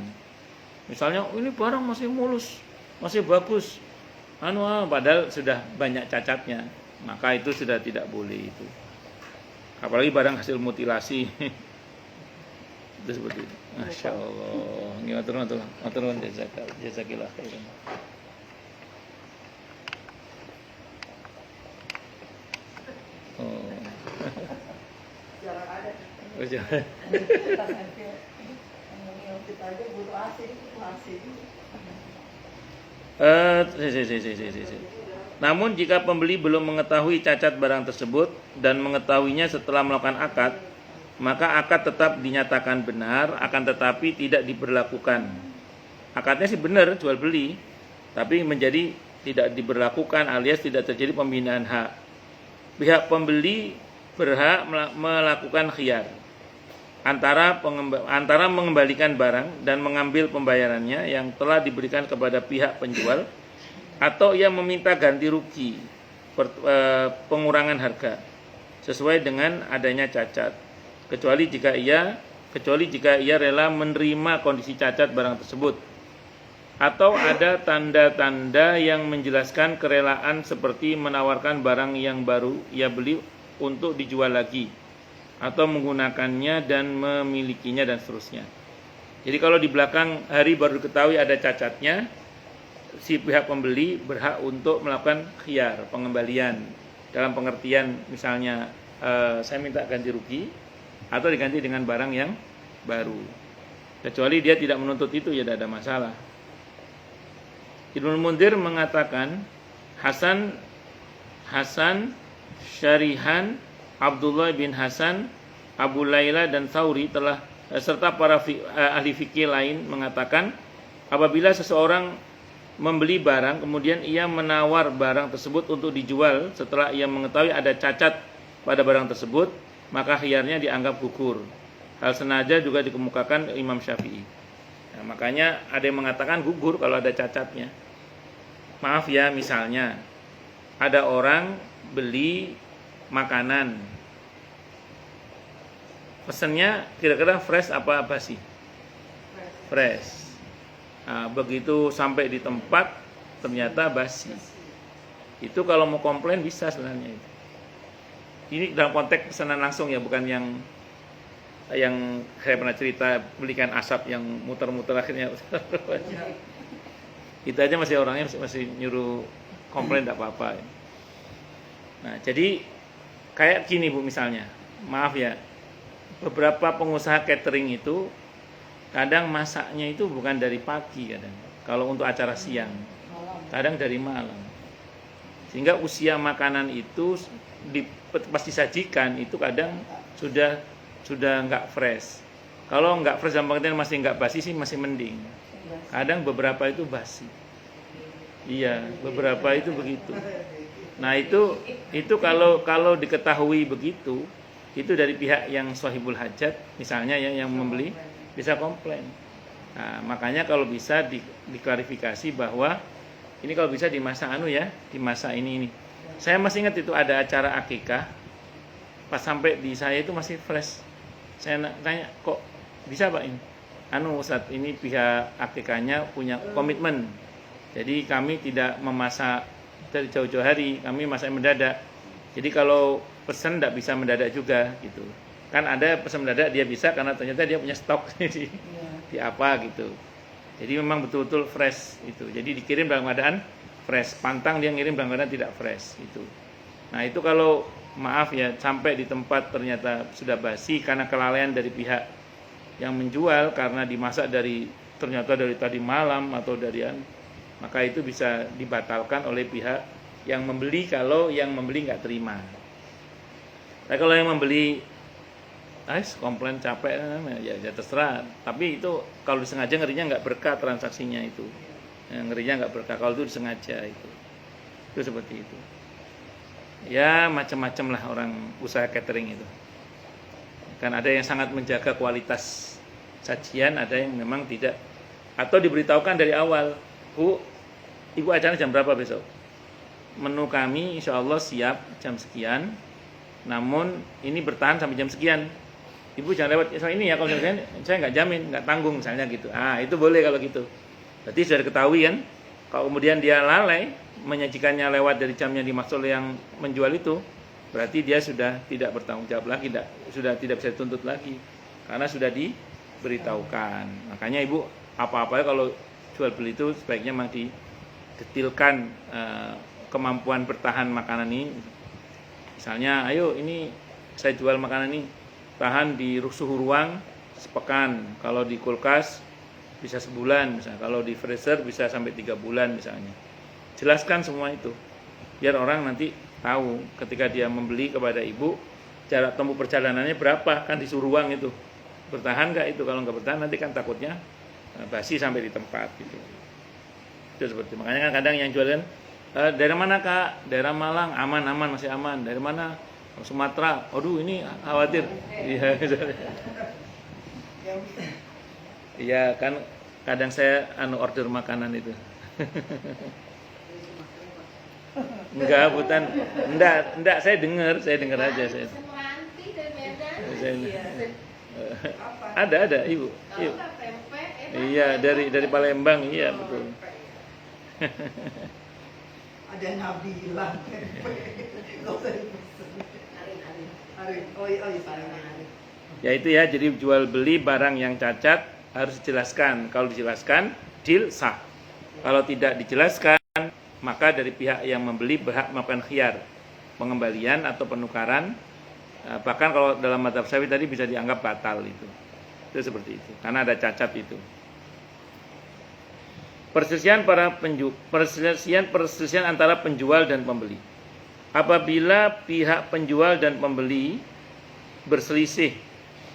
Misalnya ini barang masih mulus, masih bagus. Padahal sudah banyak cacatnya, maka itu sudah tidak boleh itu. Apalagi barang hasil mutilasi. Itu seperti itu. Masya Allah. Ini maturun jazakillah khairan. Oh. Jarang ada. Jangan. Kita sampai ngomongin kita aja butuh AC. Namun jika pembeli belum mengetahui cacat barang tersebut dan mengetahuinya setelah melakukan akad, maka akad tetap dinyatakan benar, akan tetapi tidak diberlakukan. Akadnya sih benar jual beli, tapi menjadi tidak diberlakukan alias tidak terjadi pembinaan hak. Pihak pembeli berhak melakukan khiyar antara mengembalikan barang dan mengambil pembayarannya yang telah diberikan kepada pihak penjual, atau ia meminta ganti rugi pengurangan harga sesuai dengan adanya cacat, kecuali jika ia rela menerima kondisi cacat barang tersebut atau ada tanda-tanda yang menjelaskan kerelaan seperti menawarkan barang yang baru ia beli untuk dijual lagi atau menggunakannya dan memilikinya dan seterusnya. Jadi kalau di belakang hari baru diketahui ada cacatnya, si pihak pembeli berhak untuk melakukan khiyar, pengembalian, dalam pengertian misalnya saya minta ganti rugi atau diganti dengan barang yang baru. Kecuali dia tidak menuntut itu, ya tidak ada masalah. Ibnu Mundzir mengatakan Hasan, Syarihan, Abdullah bin Hasan, Abu Laila dan Tsauri telah serta para ahli fikih lain mengatakan apabila seseorang membeli barang kemudian ia menawar barang tersebut untuk dijual setelah ia mengetahui ada cacat pada barang tersebut, maka khiyarnya dianggap gugur. Hal senada juga dikemukakan Imam Syafi'i. Nah, makanya ada yang mengatakan gugur kalau ada cacatnya. Maaf ya, misalnya ada orang beli makanan, pesennya kira-kira fresh apa basi? Fresh. Nah, begitu sampai di tempat ternyata basi. Itu kalau mau komplain bisa sebenarnya itu. Ini dalam konteks pesanan langsung ya, bukan yang saya pernah cerita belikan asap yang muter-muter akhirnya. Itu aja masih orangnya masih nyuruh komplain tidak apa-apa. Nah, jadi kayak gini Bu misalnya, maaf ya, beberapa pengusaha catering itu kadang masaknya itu bukan dari pagi kadang. Kalau untuk acara siang, kadang dari malam. Sehingga usia makanan itu pas disajikan itu kadang sudah nggak fresh. Kalau nggak fresh dalam pengertian masih nggak basi sih masih mending. Kadang beberapa itu basi. Iya, beberapa itu begitu. Nah itu kalau diketahui begitu, itu dari pihak yang sahibul hajat misalnya ya, yang membeli bisa komplain. Nah, makanya kalau bisa diklarifikasi bahwa ini kalau bisa di masa di masa ini. Saya masih ingat itu ada acara akikah, pas sampai di saya itu masih fresh. Saya tanya, kok bisa Pak ini? Ustaz, ini pihak akikahnya punya komitmen. Jadi kami tidak memasak dari jauh-jauh hari, kami masak mendadak. Jadi kalau pesan tidak bisa mendadak juga gitu. Kan ada pesan mendadak dia bisa karena ternyata dia punya stok. di apa gitu. Jadi memang betul-betul fresh itu. Jadi dikirim dalam keadaan fresh. Pantang dia ngirim dalam keadaan tidak fresh itu. Nah itu kalau maaf ya sampai di tempat ternyata sudah basi karena kelalaian dari pihak yang menjual karena dimasak ternyata dari tadi malam atau maka itu bisa dibatalkan oleh pihak yang membeli kalau yang membeli nggak terima. Tapi kalau yang membeli komplain capek ya terserah. Tapi itu kalau disengaja ngerinya nggak berkah transaksinya itu. Ngerinya nggak berkah kalau itu disengaja itu. Itu seperti itu. Ya macam-macam lah orang usaha catering itu. Kan ada yang sangat menjaga kualitas sajian, ada yang memang tidak. Atau diberitahukan dari awal, Bu, Ibu acara jam berapa besok? Menu kami insya Allah siap jam sekian, namun ini bertahan sampai jam sekian. Ibu jangan lewat soal ini ya, kalau misalnya saya nggak jamin, nggak tanggung misalnya gitu. Itu boleh kalau gitu. Berarti sudah diketahui kan. Kalau kemudian dia lalai menyajikannya lewat dari jam yang dimaksud oleh yang menjual itu, berarti dia sudah tidak bertanggung jawab lagi, sudah tidak bisa dituntut lagi karena sudah diberitahukan. Makanya Ibu apa-apa kalau jual beli itu sebaiknya memang didetilkan kemampuan bertahan makanan ini. Misalnya, ayo ini saya jual makanan ini tahan di suhu ruang sepekan, kalau di kulkas bisa sebulan misalnya, kalau di freezer bisa sampai 3 bulan misalnya. Jelaskan semua itu biar orang nanti tahu ketika dia membeli kepada Ibu jarak tempuh perjalanannya berapa, kan di suhu ruang itu bertahan nggak itu. Kalau nggak bertahan nanti kan takutnya basi sampai di tempat gitu. Itu seperti makanya kan kadang yang jualan daerah mana Kak? Daerah Malang, aman masih aman. Dari mana? Sumatera, aduh ini khawatir. Iya, iya kan kadang saya order makanan itu. Enggak, bukan. Enggak, saya dengar aja saya. Ada, Ibu. Iya, dari Palembang, iya betul. Ada Nabila. Ya itu ya, jadi jual beli barang yang cacat harus dijelaskan. Kalau dijelaskan, deal sah. Kalau tidak dijelaskan, maka dari pihak yang membeli berhak melakukan khiyar, pengembalian atau penukaran. Bahkan kalau dalam mazhab Syafi'i tadi bisa dianggap batal itu. Itu seperti itu, karena ada cacat itu. Perselisihan antara penjual dan pembeli. Apabila pihak penjual dan pembeli berselisih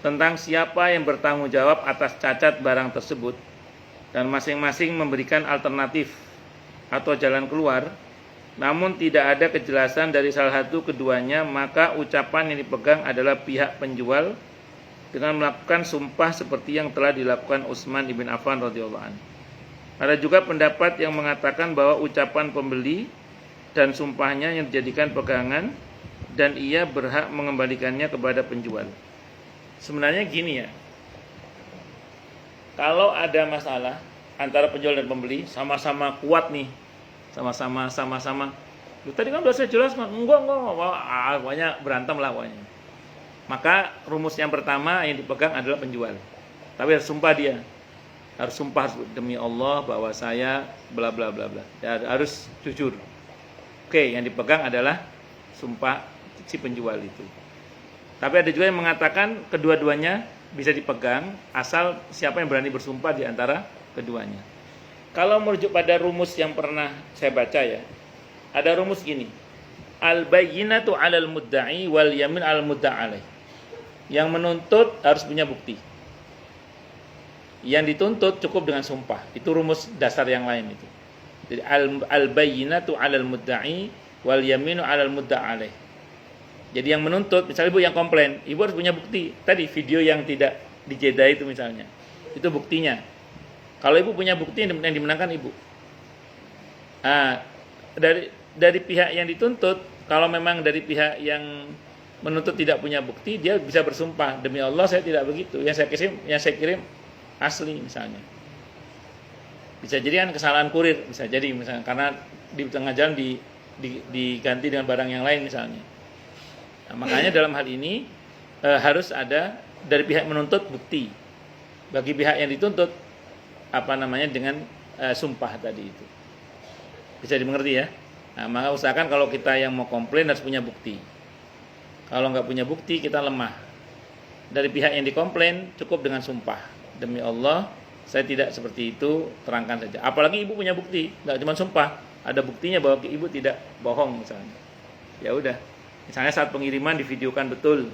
tentang siapa yang bertanggung jawab atas cacat barang tersebut dan masing-masing memberikan alternatif atau jalan keluar, namun tidak ada kejelasan dari salah satu keduanya, maka ucapan yang dipegang adalah pihak penjual dengan melakukan sumpah seperti yang telah dilakukan Utsman ibn Affan radhiyallahu anhu. Ada juga pendapat yang mengatakan bahwa ucapan pembeli dan sumpahnya yang dijadikan pegangan dan ia berhak mengembalikannya kepada penjual. Sebenarnya gini ya, kalau ada masalah antara penjual dan pembeli sama-sama kuat nih, sama-sama. Tadi kan udah saya jelaskan, enggak, pokoknya berantem lah pokoknya. Maka rumus yang pertama yang dipegang adalah penjual. Tapi harus sumpah dia. Harus sumpah demi Allah bahwa saya bla bla bla bla. Ya, harus jujur. Oke, yang dipegang adalah sumpah si penjual itu. Tapi ada juga yang mengatakan kedua-duanya bisa dipegang asal siapa yang berani bersumpah di antara keduanya. Kalau merujuk pada rumus yang pernah saya baca ya, ada rumus gini. Al-bayyinatu 'alal mudda'i wal yamin 'alal mudda'alai. Yang menuntut harus punya bukti. Yang dituntut cukup dengan sumpah. Itu rumus dasar yang lain itu. Jadi al-bayyinatu 'alal mudda'i wal yaminu 'alal mudda'alai. Jadi yang menuntut, misalnya Ibu yang komplain, Ibu harus punya bukti. Tadi video yang tidak dijedai itu misalnya. Itu buktinya. Kalau Ibu punya bukti yang dimenangkan Ibu. Dari pihak yang dituntut, kalau memang dari pihak yang menuntut tidak punya bukti, dia bisa bersumpah, demi Allah saya tidak begitu. Yang saya kirim asli misalnya. Bisa jadi kan kesalahan kurir, bisa jadi misalnya karena di tengah jalan diganti dengan barang yang lain misalnya. Nah, makanya dalam hal ini harus ada dari pihak menuntut bukti. bagi pihak yang dituntut dengan sumpah tadi itu. Bisa dimengerti ya? Nah, maka usahakan kalau kita yang mau komplain harus punya bukti. Kalau nggak punya bukti kita lemah. Dari pihak yang dikomplain cukup dengan sumpah. Demi Allah, saya tidak seperti itu, terangkan saja. Apalagi ibu punya bukti, nggak cuma sumpah, ada buktinya bahwa ibu tidak bohong misalnya. Ya udah, misalnya saat pengiriman divideokan betul,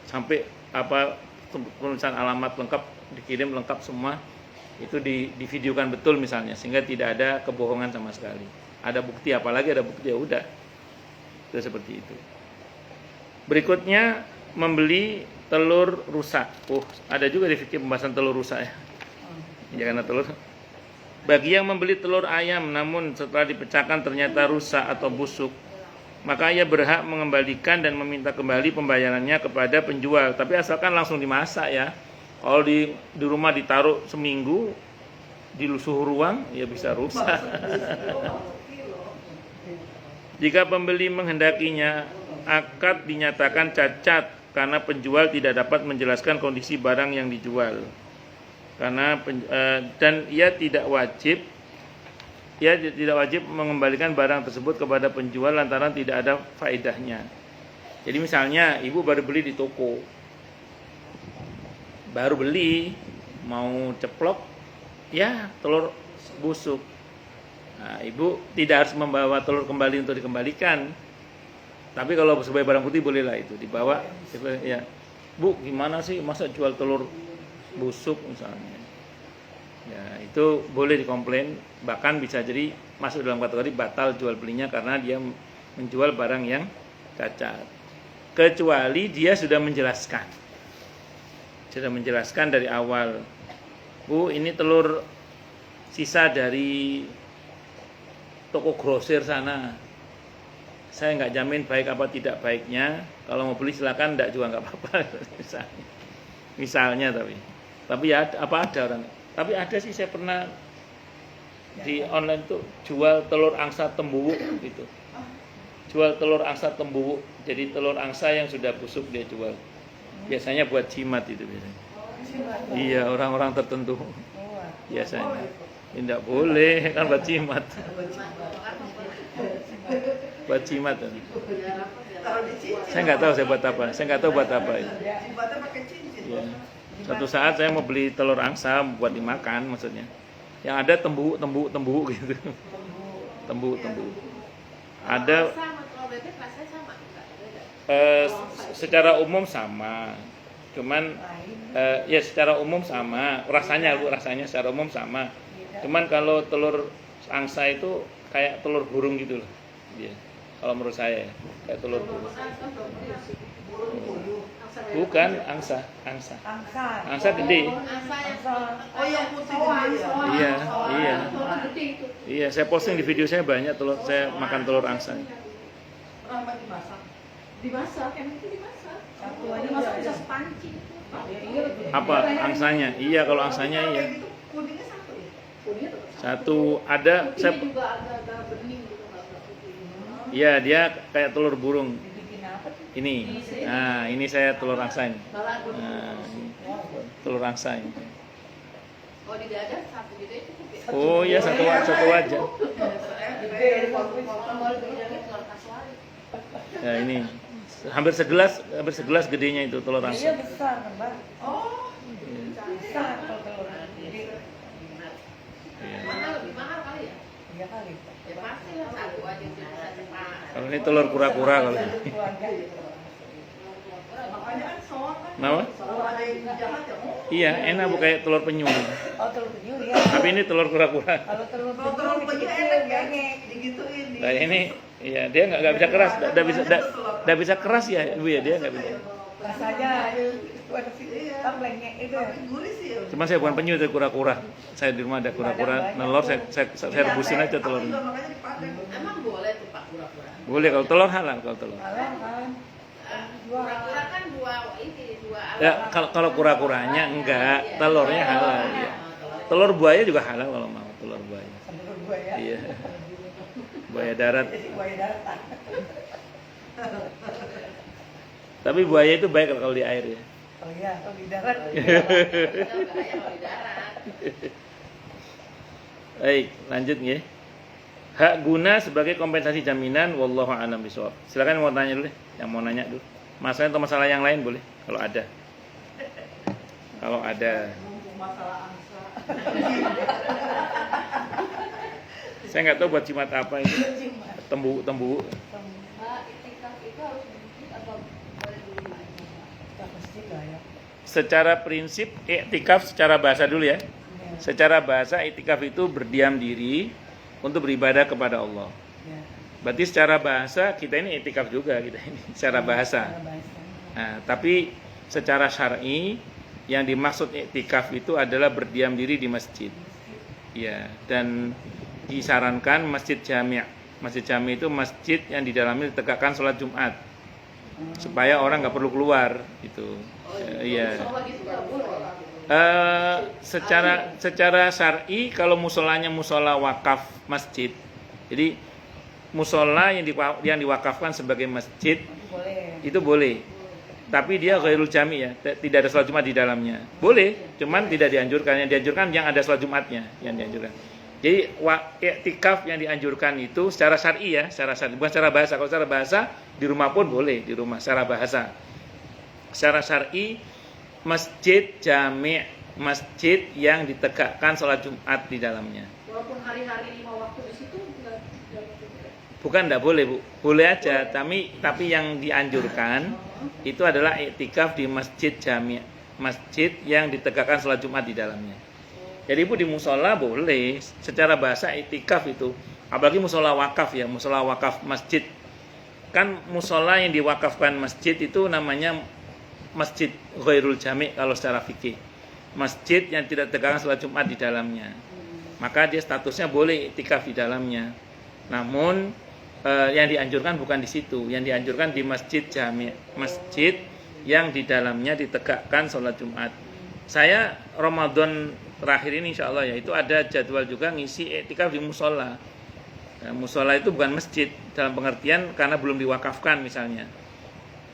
sampai penulisan alamat lengkap dikirim lengkap semua, itu divideokan betul misalnya, sehingga tidak ada kebohongan sama sekali. Ada bukti, apalagi ada bukti, ya udah, itu seperti itu. Berikutnya membeli telur rusak. Ada juga di fikih pembahasan telur rusak ya. Ya karena telur. Bagi yang membeli telur ayam namun setelah dipecahkan ternyata rusak atau busuk, maka ia berhak mengembalikan dan meminta kembali pembayarannya kepada penjual. Tapi asalkan langsung dimasak ya. Kalau di rumah ditaruh seminggu di suhu ruang ya bisa rusak. Jika pembeli menghendakinya, akad dinyatakan cacat karena penjual tidak dapat menjelaskan kondisi barang yang dijual. Dan ia tidak wajib mengembalikan barang tersebut kepada penjual lantaran tidak ada faedahnya. Jadi misalnya ibu baru beli di toko, mau ceplok, ya telur busuk. Nah, ibu tidak harus membawa telur kembali untuk dikembalikan. Tapi kalau sebagai barang putih bolehlah itu dibawa. Ya, Bu, gimana sih masa jual telur busuk misalnya? Ya, itu boleh dikomplain. Bahkan bisa jadi masuk dalam kategori batal jual belinya karena dia menjual barang yang cacat. Kecuali dia sudah menjelaskan dari awal. Bu, ini telur sisa dari toko grosir sana. Saya nggak jamin baik apa tidak baiknya. Kalau mau beli silakan, nggak juga nggak apa-apa. Misalnya tapi ya ada orang. Tapi ada sih saya pernah di online tuh jual telur angsa tembuuk gitu. Jual telur angsa tembuuk. Jadi telur angsa yang sudah busuk dia jual. Biasanya buat jimat itu biasanya. Iya, orang-orang tertentu. Biasanya. Tidak boleh kan buat jimat. Buat jimat. Saya nggak tahu saya buat apa. Saya nggak tahu buat apa itu. Ya. Suatu saat saya mau beli telur angsa buat dimakan maksudnya. Yang ada tembuk gitu. Tembuk. Ada secara umum sama. Cuman ya secara umum sama. Rasanya secara umum sama. Cuman kalau telur angsa itu kayak telur burung gitu loh. Dia. Kalau menurut saya kayak telur burung. Bukan angsa. Angsa gede. Oh, yang putih gede ya? Iya. Iya, saya posting di video saya banyak saya makan telur angsa. Pernah dimasak? Yang itu dimasak. Dimasak bisa sepanci. Apa angsanya? Iya, kalau angsanya iya. Kuningnya satu ya? Satu ada. Saya juga agak-agak bening gitu, nggak putih. Iya, dia kayak telur burung. Dibikin apa tuh? Ini. Nah, ini saya telur angsa ini. Nah, telur angsa ini. Oh, di dada satu gitu ya cukup ya? Oh iya, satu aja. Ya ini hampir segelas gedenya itu telur angsa. Iya besar, Mbak. Oh, Besar kalau telur. Jadi mana lebih mahal kali ya? 3 kali. Ya pasti lah satu aja bisa cepat. Kalau ini telur kura-kura kalau. Makanya kan soal kan. Kenapa? Kalau ada yang jahat ya. Iya, enak bu kayak telur penyu. Oh, telur penyu ya. Tapi ini telur kura-kura. Kalau telur penyu enak ya, digituin. Nah ini, iya dia nggak bisa keras, nggak bisa keras ya bu ya, dia nggak bisa. Rasanya ada sih lengek itu. Gurih sih ya. Cuma saya bukan penyu, itu kura-kura. Saya di rumah ada kura-kura nelor, saya rebusin aja telurnya. Emang boleh tuh Pak kura-kura? Boleh kalau telur halal kalau telur. Halal kan. Kura-kura kan dua alat. Ya kalau kura-kuranya enggak, telurnya halal. Ya. Telur buaya juga halal kalau mau telur buaya. Telur buaya. Iya. Buaya darat. Buaya darat. Tapi buaya itu baik kalau di air ya. Oh iya, kalau di darat. Bahaya kalau di darat. Baik, lanjut ya. Hak guna sebagai kompensasi jaminan, wallahu a'lam bishawab. Silakan mau tanya dulu deh, yang mau nanya dulu. Masalah atau masalah yang lain boleh, kalau ada. Kalau ada. Mumpung masalah angsa. Saya nggak tahu buat jimat apa itu. Tembu. Iktikaf itu harus di masjid atau boleh di rumah aja? Kita masjid lah ya. Secara prinsip iktikaf secara bahasa dulu ya. Secara bahasa iktikaf itu berdiam diri untuk beribadah kepada Allah. Ya. Berarti secara bahasa kita ini iktikaf juga kita ini secara bahasa. Cara bahasa. Nah, tapi secara syar'i yang dimaksud iktikaf itu adalah berdiam diri di masjid. Ya, dan disarankan masjid jami'. Masjid jami' itu masjid yang di dalamnya ditegakkan sholat Jumat. Supaya orang nggak perlu keluar gitu. Iya. Sholat itu nggak boleh. Secara syar'i kalau musolanya musola wakaf masjid, jadi musola yang diwakafkan sebagai masjid Boleh. itu boleh, tapi dia ghairul jami' ya, tidak ada sholat Jumat di dalamnya. Boleh, cuman tidak dianjurkan. Yang dianjurkan yang ada sholat Jumatnya yang dianjurkan. Jadi i'tikaf yang dianjurkan itu secara syar'i ya, secara syar'i, bukan secara bahasa. Kalau secara bahasa di rumah pun boleh, di rumah secara bahasa. Secara syar'i masjid jami', masjid yang ditegakkan sholat Jumat di dalamnya. Walaupun hari-hari 5 waktu di situ nggak Bukan tidak boleh Bu, boleh aja. Tapi yang dianjurkan itu adalah iktikaf di masjid jami', masjid yang ditegakkan sholat Jumat di dalamnya. Jadi Bu di musola boleh, secara bahasa iktikaf itu, apalagi musola wakaf ya, musola wakaf masjid. Kan musola yang diwakafkan masjid itu namanya masjid ghairul jami' kalau secara fikih. Masjid yang tidak tegakkan sholat Jumat di dalamnya. Maka dia statusnya boleh iktikaf di dalamnya. Namun yang dianjurkan bukan di situ, yang dianjurkan di masjid jami', masjid yang di dalamnya ditegakkan sholat Jumat. Saya Ramadan terakhir ini insya Allah ya, itu ada jadwal juga ngisi iktikaf di musola. Nah, musola itu bukan masjid dalam pengertian karena belum diwakafkan misalnya.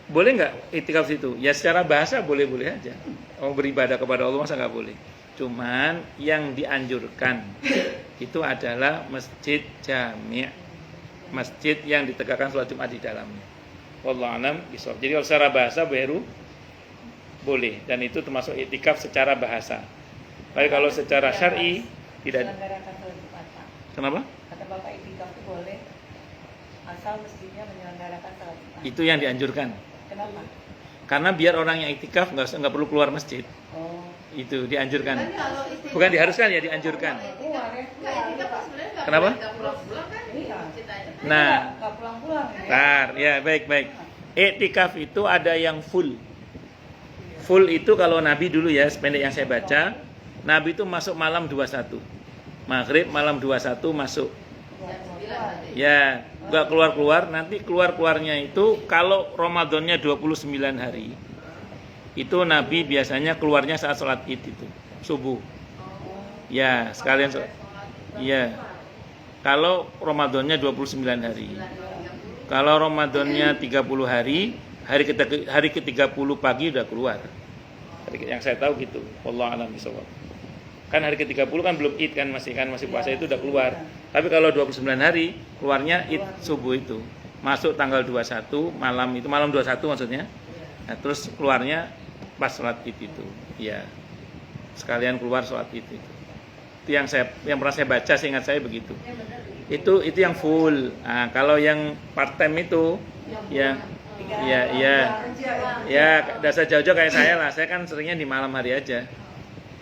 Boleh nggak iktikaf situ? Ya secara bahasa boleh-boleh aja. Mau beribadah kepada Allah masa nggak boleh. Cuman yang dianjurkan itu adalah masjid jami', masjid yang ditegakkan sholat Jumat di dalamnya. Wallahu a'lam bishawab. Jadi kalau secara bahasa baru boleh, dan itu termasuk iktikaf secara bahasa. Tapi kalau secara syar'i tidak. Menyelenggarakan sholat Jumat, Pak. Kenapa? Kata Bapak iktikaf itu boleh asal masjidnya menyelenggarakan sholat Jumat. Itu yang dianjurkan. Kenapa? Karena biar orang yang iktikaf nggak perlu keluar masjid. Oh. Itu dianjurkan. Kan kalau istilah- Bukan diharuskan ya, dianjurkan. Keluar ya. Nggak, iktikaf kan sebenarnya nggak Kenapa? boleh, nggak pulang-pulang kan? Iya. Ceritanya. Nah, Nggak pulang-pulang ya. Bentar, ya baik. Iktikaf itu ada yang full. Full itu kalau Nabi dulu ya, sependek yang saya baca, Nabi itu masuk malam 21. Maghrib malam 21 masuk. Jam 9 nanti. Ya, nggak keluar-keluar, nanti keluar-keluarnya itu kalau Ramadannya 29 hari. Itu Nabi biasanya keluarnya saat sholat Id itu, subuh. Ya, sekalian sholat. Iya. Kalau Ramadannya 29 hari. Kalau Ramadannya 30 hari, hari ke-30 pagi udah keluar. Yang saya tahu gitu. Wallahu a'lam bishawab. Kan hari ke-30 kan belum Id kan masih puasa itu udah keluar. Tapi kalau 29 hari keluarnya Id subuh itu. Masuk tanggal 21 malam itu, malam 21 maksudnya. Nah, terus keluarnya pas sholat Id itu. Ya. Sekalian keluar sholat Id itu. Itu yang pernah saya baca, seingat saya begitu. Itu yang full. Nah, kalau yang part time itu ya dasar jauh-jauh kayak saya lah. Saya kan seringnya di malam hari aja.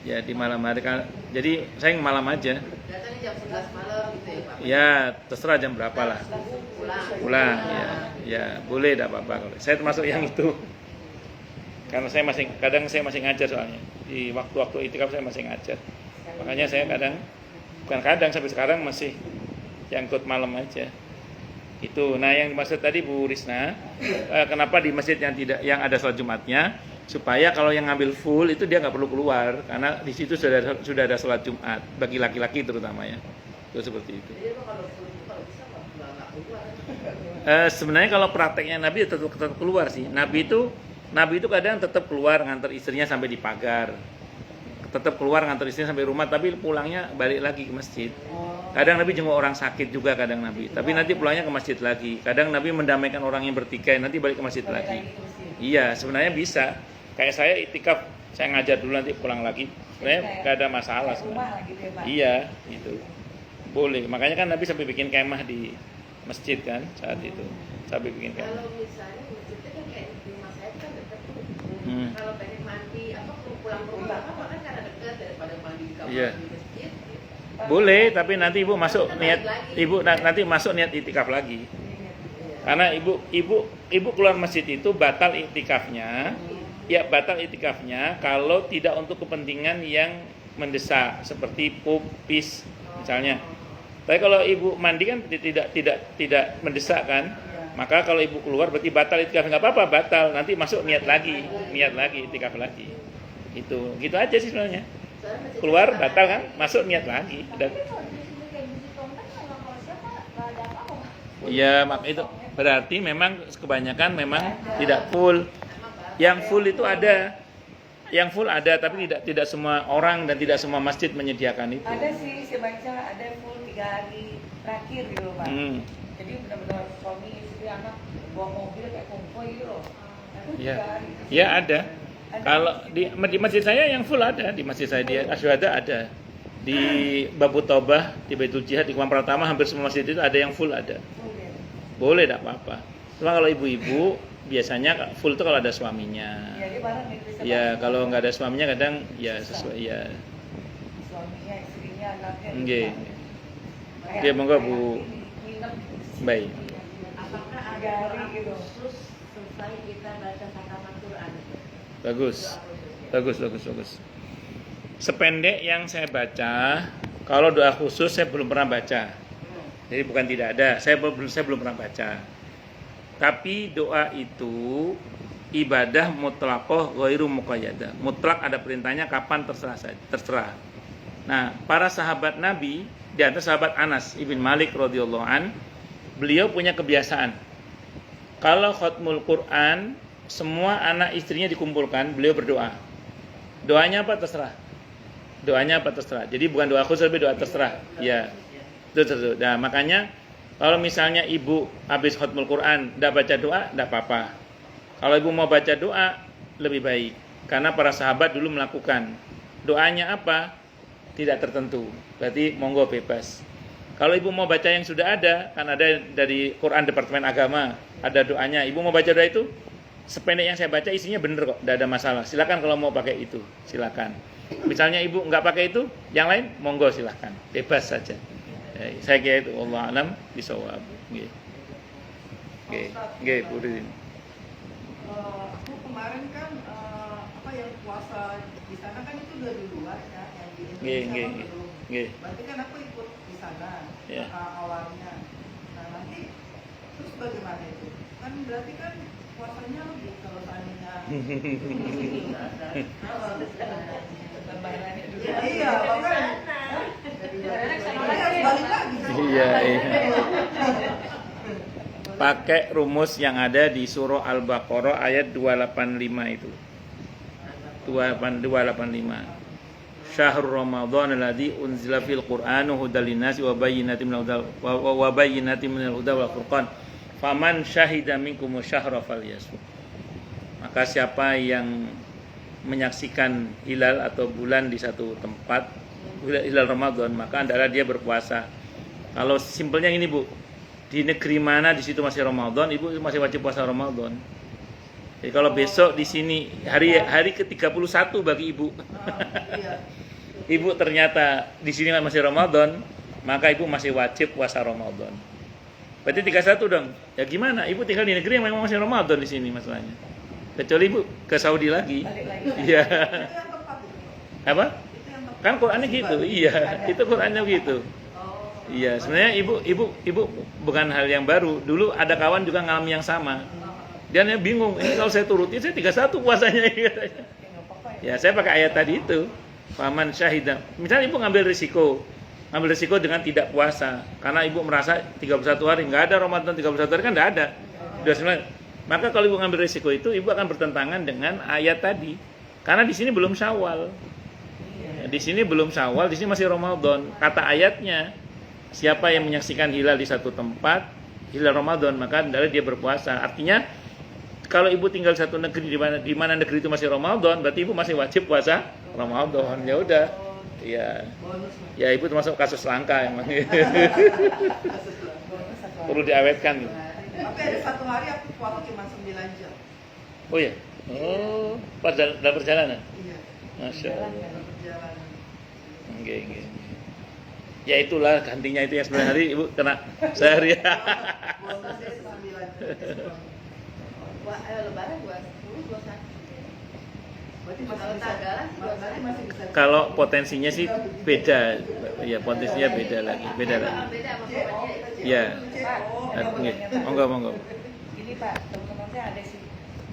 Ya di malam hari kan. Jadi saya malam aja. Datangnya jam 11 malam gitu ya Pak? Ya terserah jam berapa lah. Pulang ya boleh, tidak apa-apa. Saya termasuk yang itu. Karena saya masih ngajar soalnya. Di waktu-waktu itikaf saya masih ngajar. Makanya saya bukan kadang sampai sekarang masih jangkut malam aja. Itu. Nah, yang dimaksud tadi Bu Risna, kenapa di masjid yang ada sholat Jumatnya, supaya kalau yang ngambil full itu dia nggak perlu keluar, karena di situ sudah ada sholat Jumat bagi laki-laki terutama ya. Itu seperti itu. Jadi kalau bisa nggak keluar. Sebenarnya kalau prakteknya Nabi tetap keluar sih. Nabi itu Nabi itu kadang tetap keluar ngantar istrinya sampai di pagar. Tetap keluar ngantar istrinya sampai rumah, tapi pulangnya balik lagi ke masjid. Kadang Nabi jenguk orang sakit juga kadang Nabi, tapi nanti pulangnya ke masjid lagi. Kadang Nabi mendamaikan orang yang bertikai, nanti balik ke masjid lagi. Iya, sebenarnya bisa. Kayak saya itikaf, saya ngajar dulu nanti pulang lagi. Sebenarnya nggak ada masalah sebenarnya. Iya, itu boleh. Makanya kan Nabi sampai bikin kemah di masjid kan saat itu. Sampai bikin kemah. Kalau misalnya masjidnya kan kayak di rumah saya kan dekat tuh. Kalau pengen mandi pulang ke rumah apa kan karena dekat daripada mandi di kamar di masjid. Boleh, tapi nanti ibu masuk niat nanti masuk niat itikaf lagi. Karena ibu keluar masjid itu batal itikafnya. Ya batal itikafnya kalau tidak untuk kepentingan yang mendesak seperti pup, pis misalnya. Tapi kalau ibu mandi kan tidak mendesak kan? Maka kalau ibu keluar berarti batal itikaf, nggak apa-apa, batal. Nanti masuk niat lagi itikaf lagi. Itu gitu aja sih sebenarnya. Keluar batal kan, masuk niat lagi. Ya, maka itu berarti memang kebanyakan memang tidak full. Yang full itu ada. Yang full ada, tapi tidak semua orang dan tidak semua masjid menyediakan itu. Ada sih, saya baca ada full 3 hari terakhir gitu Pak. Jadi benar-benar suami istri anak bawa mobil kayak konvoy gitu loh. Iya. Ya ada. Kalau di masjid saya yang full ada, di masjid saya di Asyhada ada. Di Babu Taubah, di Baitul Jihad, di Kemang Pratama hampir semua masjid itu ada yang full ada. Boleh, tidak apa-apa. Cuma kalau ibu-ibu biasanya full itu kalau ada suaminya. Ya kalau nggak ada suaminya kadang ya sesuai ya. Suaminya, istrinya, anaknya. Nggih. Oke, monggo Bu. Baik. Apakah ada doa khusus selesai kita baca khatam Al-Quran? Bagus. Sependek yang saya baca, kalau doa khusus saya belum pernah baca. Jadi bukan tidak ada, saya belum pernah baca. Tapi doa itu ibadah mutlaqah ghairu muqayyadah. Mutlak ada perintahnya kapan terserah. Nah, para sahabat Nabi, di antara sahabat Anas ibn Malik radhiyallahu an, beliau punya kebiasaan. Kalau khatmul Quran, semua anak istrinya dikumpulkan, beliau berdoa. Doanya apa terserah. Jadi bukan doa khusus, tapi doa terserah. Ya. Itu. Nah, makanya kalau misalnya ibu habis khatmul Quran tidak baca doa, tidak apa-apa. Kalau ibu mau baca doa, lebih baik. Karena para sahabat dulu melakukan. Doanya apa? Tidak tertentu. Berarti monggo bebas. Kalau ibu mau baca yang sudah ada, kan ada dari Quran Departemen Agama, ada doanya. Ibu mau baca doa itu? Sependek yang saya baca isinya benar kok, tidak ada masalah. Silakan kalau mau pakai itu, silakan. Misalnya ibu nggak pakai itu, yang lain monggo silakan. Bebas saja. Saya kira itu Allah alam bisawab. Nggih. Nggih, Bu Ridin. Aku kemarin kan yang puasa di sana kan itu udah di luar ya, yang di Indonesia belum. Berarti kan aku ikut di sana awalnya. Nah nanti terus bagaimana itu? Kan berarti kan puasanya lebih kalau seandainya lebarannya dulu. Iya, makanya. Iya. Pakai rumus yang ada di surah Al-Baqarah ayat 285 itu. 285. Syahrul Ramadan alladzi unzila fil Qur'an hudal linnasi wa bayyinatin minal huda wal furqan. Faman syahida minkum syahra falyasum. Maka siapa yang menyaksikan hilal atau bulan di satu tempat, hilal Ramadan, maka adalah dia berpuasa. Kalau simpelnya ini Bu, di negeri mana di situ masih Ramadan, ibu masih wajib puasa Ramadan. Jadi kalau besok di sini hari ke-31 bagi ibu, ibu ternyata di sini masih Ramadan, maka ibu masih wajib puasa Ramadan. Berarti 31 dong. Ya gimana? Ibu tinggal di negeri yang memang masih Ramadan di sini masalahnya. Kecuali ibu ke Saudi lagi. Iya. Apa? Kan Qurannya gitu. Iya, itu Qurannya gitu. Iya, sebenarnya ibu bukan hal yang baru. Dulu ada kawan juga ngalami yang sama. Dia bingung, ini kalau saya turutin saya 31 puasanya katanya. Ya, saya pakai ayat tadi itu. Faman syahidah. Misalnya ibu ngambil risiko dengan tidak puasa karena ibu merasa 31 hari enggak ada Ramadan 31 hari kan enggak ada. Sudah Maka kalau ibu ngambil risiko itu, ibu akan bertentangan dengan ayat tadi. Karena di sini belum Syawal. Di sini belum Syawal, di sini masih Ramadan. Kata ayatnya, siapa yang menyaksikan hilal di satu tempat, hilal Ramadan, maka adalah dia berpuasa. Artinya, kalau ibu tinggal di satu negeri di mana negeri itu masih Ramadan, berarti ibu masih wajib puasa Ramadan. Ya udah. Ya. Ya ibu termasuk kasus langka emang. Perlu diawetkan gitu. Tapi ada satu hari aku puasa cuma 9 jam. Oh iya. Oh, pas dalam perjalanan. Iya. Masya Allah. Dalam perjalanan. Oke. Ya itulah gantinya itu yang 9 hari ibu kena sehari. Puasa saya 9 jam. Wah, lebaran 20, 21. Berarti Kalau tanggalan masih bisa. Kalau potensinya sih beda. Ya, potensinya beda lagi. Beda sama korbannya. Ya. Oh, Monggo. Ini Pak, teman-teman saya ada sih,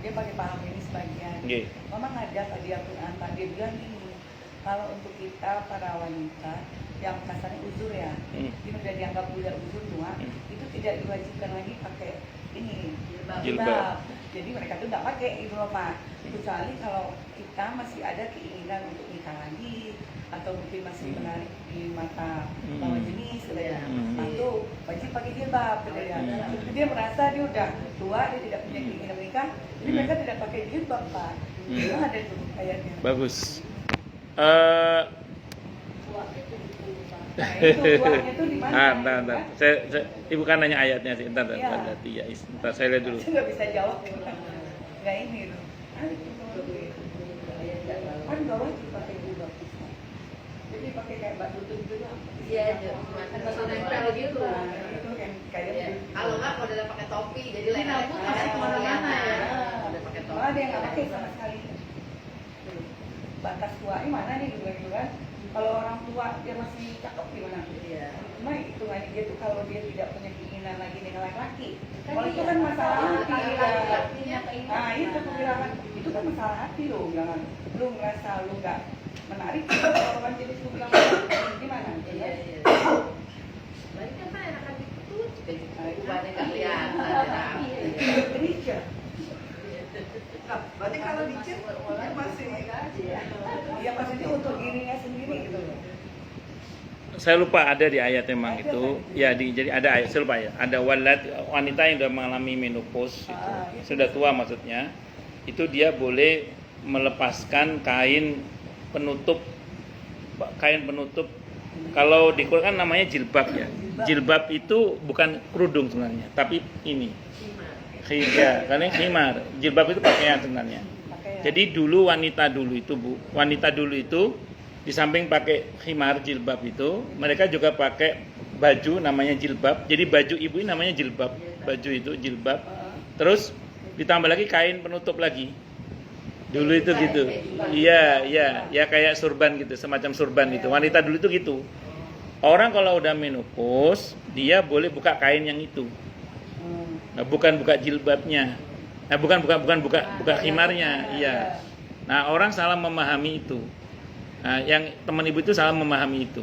dia pakai paham ini sebagian. Nggih. Mama ngajak tadi Al-Quran, dia bilang gini, kalau untuk kita para wanita yang kasarnya uzur ya, ini udah dianggap udah uzur tua, itu tidak diwajibkan lagi pakai ini Jilbab. Jadi mereka tuh nggak pakai gitu loh Pak. Kecuali kalau kita masih ada keinginan untuk nikah lagi atau mungkin masih menarik di mata lawan jenis gitu ya. Nah itu wajib pakai jilbab gitu ya. Jadi dia merasa dia udah tua, dia tidak punya keinginan menikah, jadi mereka tidak pakai jilbab Pak. Itu ada tuh ayatnya. Bagus. Nah, itu buahnya tuh di mana? Entar. Saya ibu kan nanya ayatnya sih. Entar. Ya, entar saya lihat dulu. Saya nggak bisa jawab. Nggak ini tuh. Kan bawah dipakai jilbab. Jadi pakai kayak bak tutup gitu ya. Iya, masuk nempel gitu. Itu kan kayak Kalau nggak kalau udah pakai topi, jadi lehernya pun masih kemana-mana ya. Udah pakai topi. ada yang nggak pakai sama sekali. Batas tuanya mana nih gitu kan? Kalau orang tua dia masih cakep gimana? Iya. Cuma hitungannya dia tuh kalau dia tidak punya keinginan lagi dengan laki-laki. Kalau itu kan masalah hati. Nah itu aku bilang kan, itu kan masalah hati loh, jangan lu ngerasa lu nggak menarik. Kalau orang jenis lu bilang gimana? Iya. Berarti kan enakan ditutup ubannya nggak kelihatan. Gereja. Nah, berarti kalau dicet masih Ya maksudnya untuk dirinya sendiri gitu loh. Saya lupa ada di ayat memang itu. Ya jadi ada ayat saya lupa ya. Ada wanita yang sudah mengalami menopause itu. Sudah tua maksudnya. Itu dia boleh melepaskan kain penutup. Kalau di Quran namanya jilbab ya. Jilbab itu bukan kerudung sebenarnya, tapi ini. Ya, karena khimar. Jilbab itu pakaian sebenarnya. Jadi dulu wanita dulu itu di samping pakai khimar jilbab itu, mereka juga pakai baju namanya jilbab. Jadi baju ibu ini namanya jilbab. Baju itu jilbab. Terus ditambah lagi kain penutup lagi. Dulu itu gitu. Iya, kayak surban gitu, semacam surban gitu. Wanita dulu itu gitu. Orang kalau udah menopause, dia boleh buka kain yang itu. Nah, bukan buka jilbabnya. Nah, bukan buka khimarnya. Iya. Nah, orang salah memahami itu. Nah, yang teman ibu itu salah memahami itu.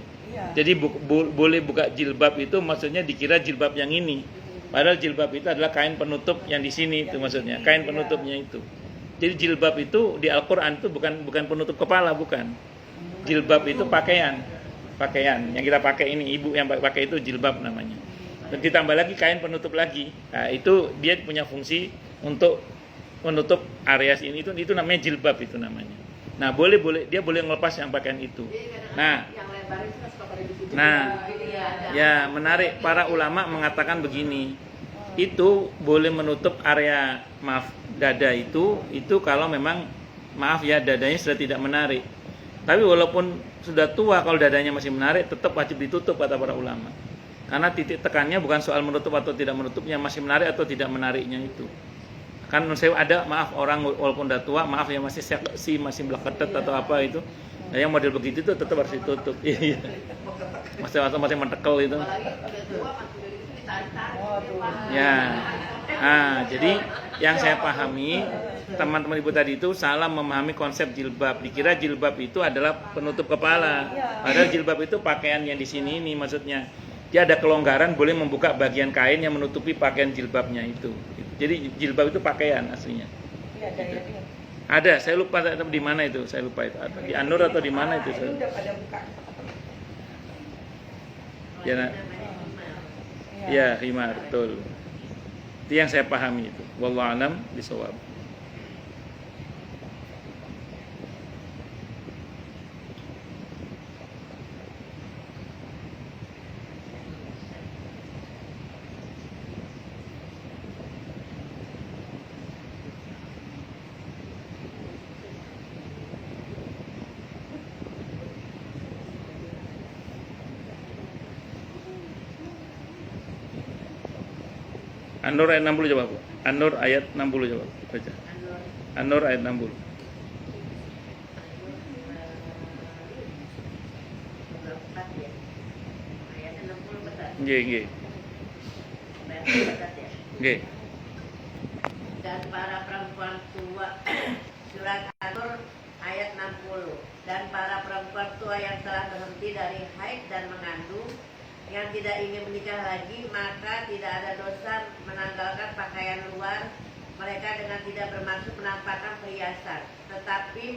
Jadi boleh buka jilbab itu maksudnya dikira jilbab yang ini. Padahal jilbab itu adalah kain penutup yang di sini itu maksudnya. Kain penutupnya itu. Jadi jilbab itu di Al-Qur'an itu bukan penutup kepala, bukan. Jilbab itu pakaian. Yang kita pakai ini, ibu yang pakai itu jilbab namanya. Dan ditambah lagi kain penutup lagi. Nah, itu dia punya fungsi untuk menutup area ini itu namanya jilbab itu namanya. Nah, dia boleh ngelepas yang pakaian itu. Nah, ya menarik, para ulama mengatakan begini. Itu boleh menutup area dada itu kalau memang dadanya sudah tidak menarik. Tapi walaupun sudah tua kalau dadanya masih menarik tetap wajib ditutup kata para ulama. Karena titik tekannya bukan soal menutup atau tidak menutupnya, masih menarik atau tidak menariknya itu. Kan saya ada orang walaupun udah tua, ya masih seksi, masih belakatet atau apa itu. Nah, yang model begitu itu tetap harus ditutup. Iya. Masih mentekel itu. Ya. Nah, jadi yang saya pahami teman-teman ibu tadi itu salah memahami konsep jilbab. Dikira jilbab itu adalah penutup kepala. Padahal jilbab itu pakaian yang di sini ini maksudnya. Dia ada kelonggaran boleh membuka bagian kain yang menutupi pakaian jilbabnya itu. Jadi jilbab itu pakaian aslinya. Iya, ada ya. Ada, saya lupa di mana itu. Saya lupa itu. Di An-Nur atau di mana itu? Ini udah pada buka. Ya, Namanya himar. ya, himar, betul. Itu yang saya pahami itu. Wallahu a'lam bishawab. An-Nur ayat 60 coba, Bu. An-Nur ayat 60 coba baca. An-Nur ayat 60. Nggih, nggih. Nggih. Dan para perempuan tua surat An-Nur ayat 60. Dan para perempuan tua yang telah berhenti dari haid dan mengandung yang tidak ingin menikah lagi, maka tidak ada dosa menanggalkan pakaian luar mereka dengan tidak bermaksud menampakkan perhiasan, tetapi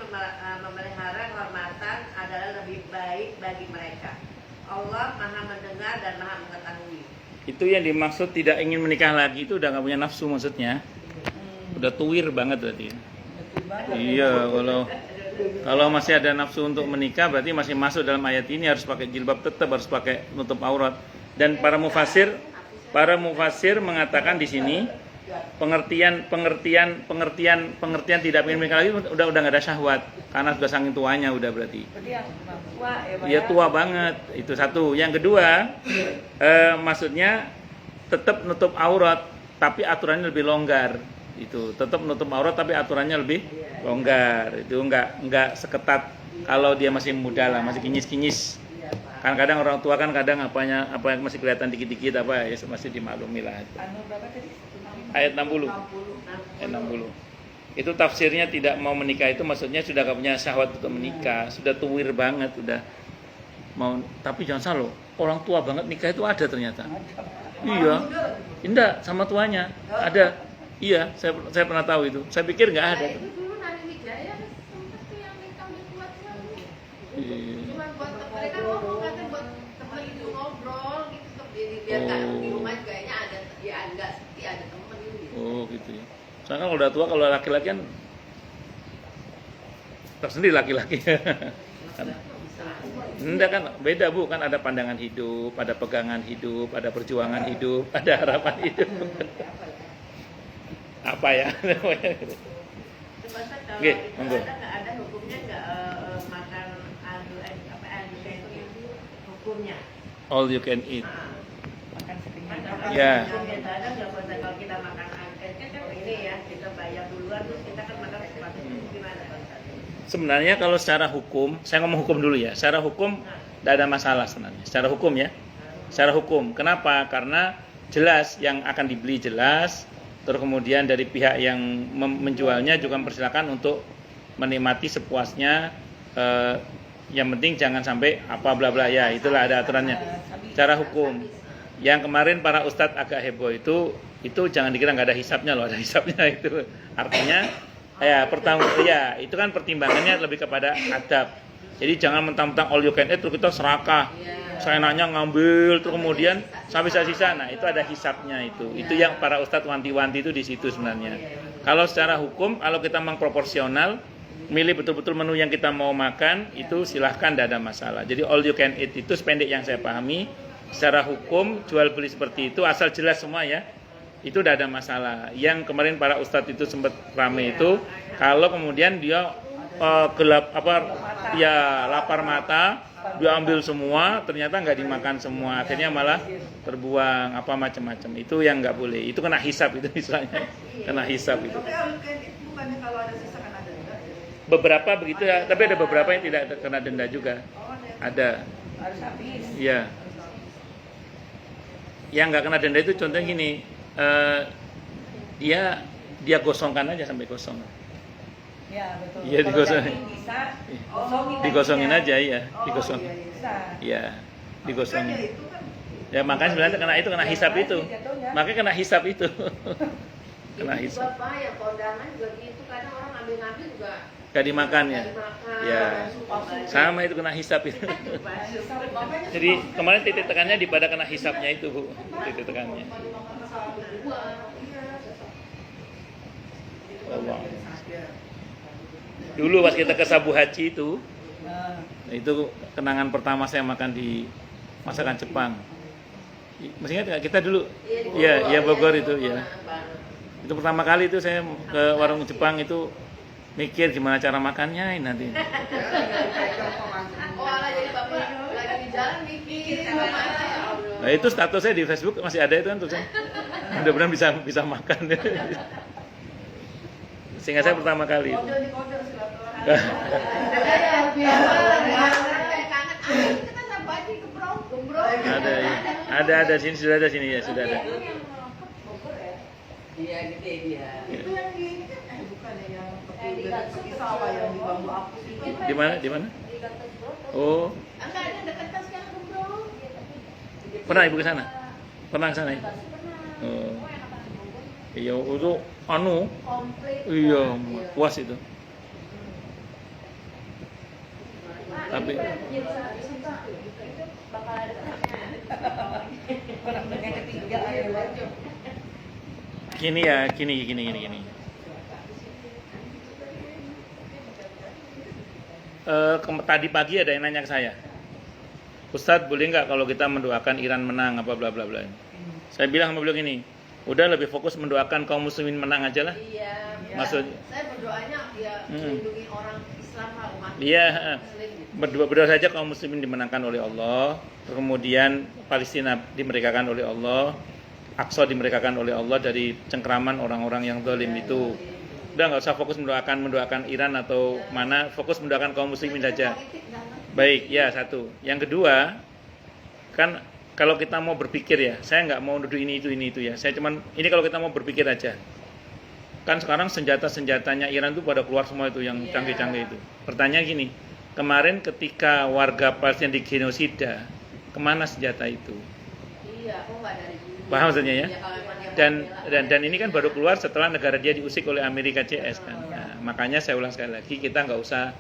memelihara kehormatan adalah lebih baik bagi mereka. Allah Maha mendengar dan Maha mengetahui. Itu yang dimaksud tidak ingin menikah lagi itu udah nggak punya nafsu maksudnya. Udah tuwir banget berarti. Iya, kalau masih ada nafsu untuk menikah berarti masih masuk dalam ayat ini, harus pakai jilbab, tetap harus pakai nutup aurat. Dan para mufasir mengatakan di sini pengertian tidak ingin menikah lagi udah nggak ada syahwat karena sudah saking tuanya udah berarti. Iya, tua banget. Itu satu. Yang kedua, maksudnya tetap nutup aurat tapi aturannya lebih longgar. Itu tetap nutup aurat tapi aturannya lebih longgar. Itu enggak seketat kalau dia masih muda lah, masih kinyis-kinyis. Kan kadang orang tua kan kadang apa yang masih kelihatan dikit-dikit apa ya masih dimaklumi lah. Ayat 60. Ayat 60. Itu tafsirnya tidak mau menikah itu maksudnya sudah gak punya syahwat untuk menikah, sudah tuwir banget, udah mau. Tapi jangan salah loh, orang tua banget nikah itu ada ternyata. Iya. Enggak, sama tuanya. Ada. Iya, saya pernah tahu itu. Saya pikir nggak ada. Itu dulu Nani Wijaya sempat tuh yang nikah udah tua-tua. Iya. Cuma buat mereka ngomong katanya buat temen itu ngobrol gitu biar nggak di rumah kayaknya ada ya nggak sepi ada temen gitu. Oh gitu ya. Soalnya kalau udah tua kalau laki-laki kan tersendiri laki-laki. Enggak kan beda Bu, kan ada pandangan hidup, ada pegangan hidup, ada perjuangan hidup, ada harapan hidup. Apa ya? Nggih, monggo. Ada hukumnya nggak makan hukumnya? All you can eat. Makan sekenyang. Ya. Biasanya nggak boleh kalau kita makan angket kan ini ya kita bayar duluan terus kita kan makan sesuatu gimana Pak? Sebenarnya kalau secara hukum, saya ngomong hukum dulu ya. Secara hukum tidak ada masalah sebenarnya. Secara hukum ya. Secara hukum. Kenapa? Karena jelas yang akan dibeli jelas. Terus kemudian dari pihak yang menjualnya juga mempersilakan untuk menikmati sepuasnya. Yang penting jangan sampai apa bla bla ya, itulah ada aturannya. Secara hukum. Yang kemarin para ustadz agak heboh itu jangan dikira nggak ada hisapnya loh, ada hisapnya itu. Artinya ya itu kan pertimbangannya lebih kepada adab. Jadi jangan mentang-mentang all you can eat terus kita serakah. Seenaknya ngambil terus kemudian sampai sisa-sisa. Nah, itu ada hisapnya itu. Itu yang para ustadz wanti-wanti itu di situ sebenarnya. Kalau secara hukum kalau kita memang proporsional milih betul-betul menu yang kita mau makan itu silahkan, tidak ada masalah. Jadi all you can eat itu sependek yang saya pahami secara hukum jual beli seperti itu asal jelas semua ya. Itu tidak ada masalah. Yang kemarin para ustadz itu sempat rame itu kalau kemudian dia lapar mata dia ambil semua ternyata nggak dimakan semua akhirnya malah terbuang apa macam-macam, itu yang nggak boleh, itu kena hisap itu misalnya kena hisap itu. Bukannya kalau ada sisa kena denda? Beberapa begitu ya, tapi ada beberapa yang tidak kena denda juga. Ada. Harus habis. Iya. Yang nggak kena denda itu contohnya gini, dia gosongkan aja sampai kosong. Ya betul. Iya digosongin. Bisa Digosongin aja ya, digosong. Bisa. Iya, digosongin. Ya makanya sebenarnya kena hisap itu. Makanya kena hisap itu. kena Itu hisab. juga Pak, yang kondangan juga gitu, kadang orang ngambil juga Gak dimakan ya. nggak dimakan. Ya. Sama itu kena hisab itu. Jadi kemarin titik tekannya di pada kena hisabnya itu, Bu. Titik tekannya. Allah. Dulu pas kita ke Sabu Haji itu kenangan pertama saya makan di masakan Jepang. Masih ingat nggak kita dulu? Iya, Bogor itu ya. Itu pertama kali itu saya ke warung Jepang itu mikir gimana cara makannya ini nanti. Oh, alah, jadi Bapak lagi di jalan mikir gimana. Nah itu statusnya di Facebook masih ada itu kan tulisannya. Mudah-mudahan bisa makan. Sehingga saya pertama kali. Kode di kode silaturahmi. Ada sini sudah ada sini ya sudah ada. Iya, gede dia. Itu yang di ini kan bukan ya, yang pakai sawah yang di bambu apus itu. Di mana? Oh, Enggak ada dekat tas yang bro. pernah Ibu ke sana? Pernah ke sana? Ya? Oh. Iya, itu Komplit. iya puas itu. Tapi bakal ada Orang yang ketiga ayo. gini. Tadi pagi ada yang nanya ke saya, Ustadz boleh nggak kalau kita mendoakan Iran menang apa bla bla bla. Saya bilang sama beliau gini, udah lebih fokus mendoakan kaum muslimin menang aja lah. Iya. Maksud Saya berdoanya ya melindungi orang Islam lah, umat Iya, Muslim. berdoa saja kaum muslimin dimenangkan oleh Allah, kemudian Palestina dimerdekakan oleh Allah, Aqsa dimerdekakan oleh Allah dari cengkraman orang-orang yang zalim itu. Udah nggak usah fokus mendoakan Iran atau mana, fokus mendoakan kaum muslimin saja. Baik, ya satu. Yang kedua, kan kalau kita mau berpikir ya, saya nggak mau nuduh ini itu ya. Saya cuman ini kalau kita mau berpikir aja. Kan sekarang senjatanya Iran itu pada keluar semua itu yang canggih-canggih itu. Pertanyaan gini, kemarin ketika warga Palestina digenosida, kemana senjata itu? Iya, kok nggak dari dulu. Paham maksudnya ya? Iya, kalau emang dia mau Dan ini kan baru keluar setelah negara dia diusik oleh Amerika CS kan. Nah, makanya saya ulang sekali lagi, kita nggak usah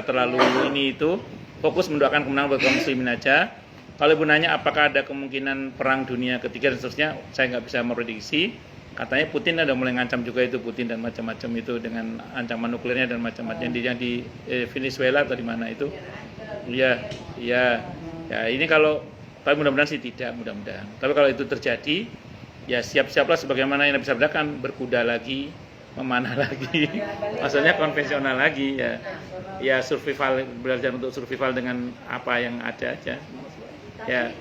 terlalu ini itu, fokus mendoakan kemenangan buat kaum muslimin aja. Kalau Ibu nanya apakah ada kemungkinan perang dunia ketiga dan seterusnya, saya nggak bisa memprediksi. Katanya Putin ada mulai ngancam juga itu, Putin dan macam-macam itu dengan ancaman nuklirnya dan macam-macam yang di Venezuela atau di mana itu. Iya. Ya ini kalau, tapi mudah-mudahan sih tidak, mudah-mudahan. Tapi kalau itu terjadi, ya siap-siaplah sebagaimana yang bisa berdakan, berkuda lagi, memanah lagi, maksudnya konvensional lagi ya. Ya survival, belajar untuk survival dengan apa yang ada aja. Ya,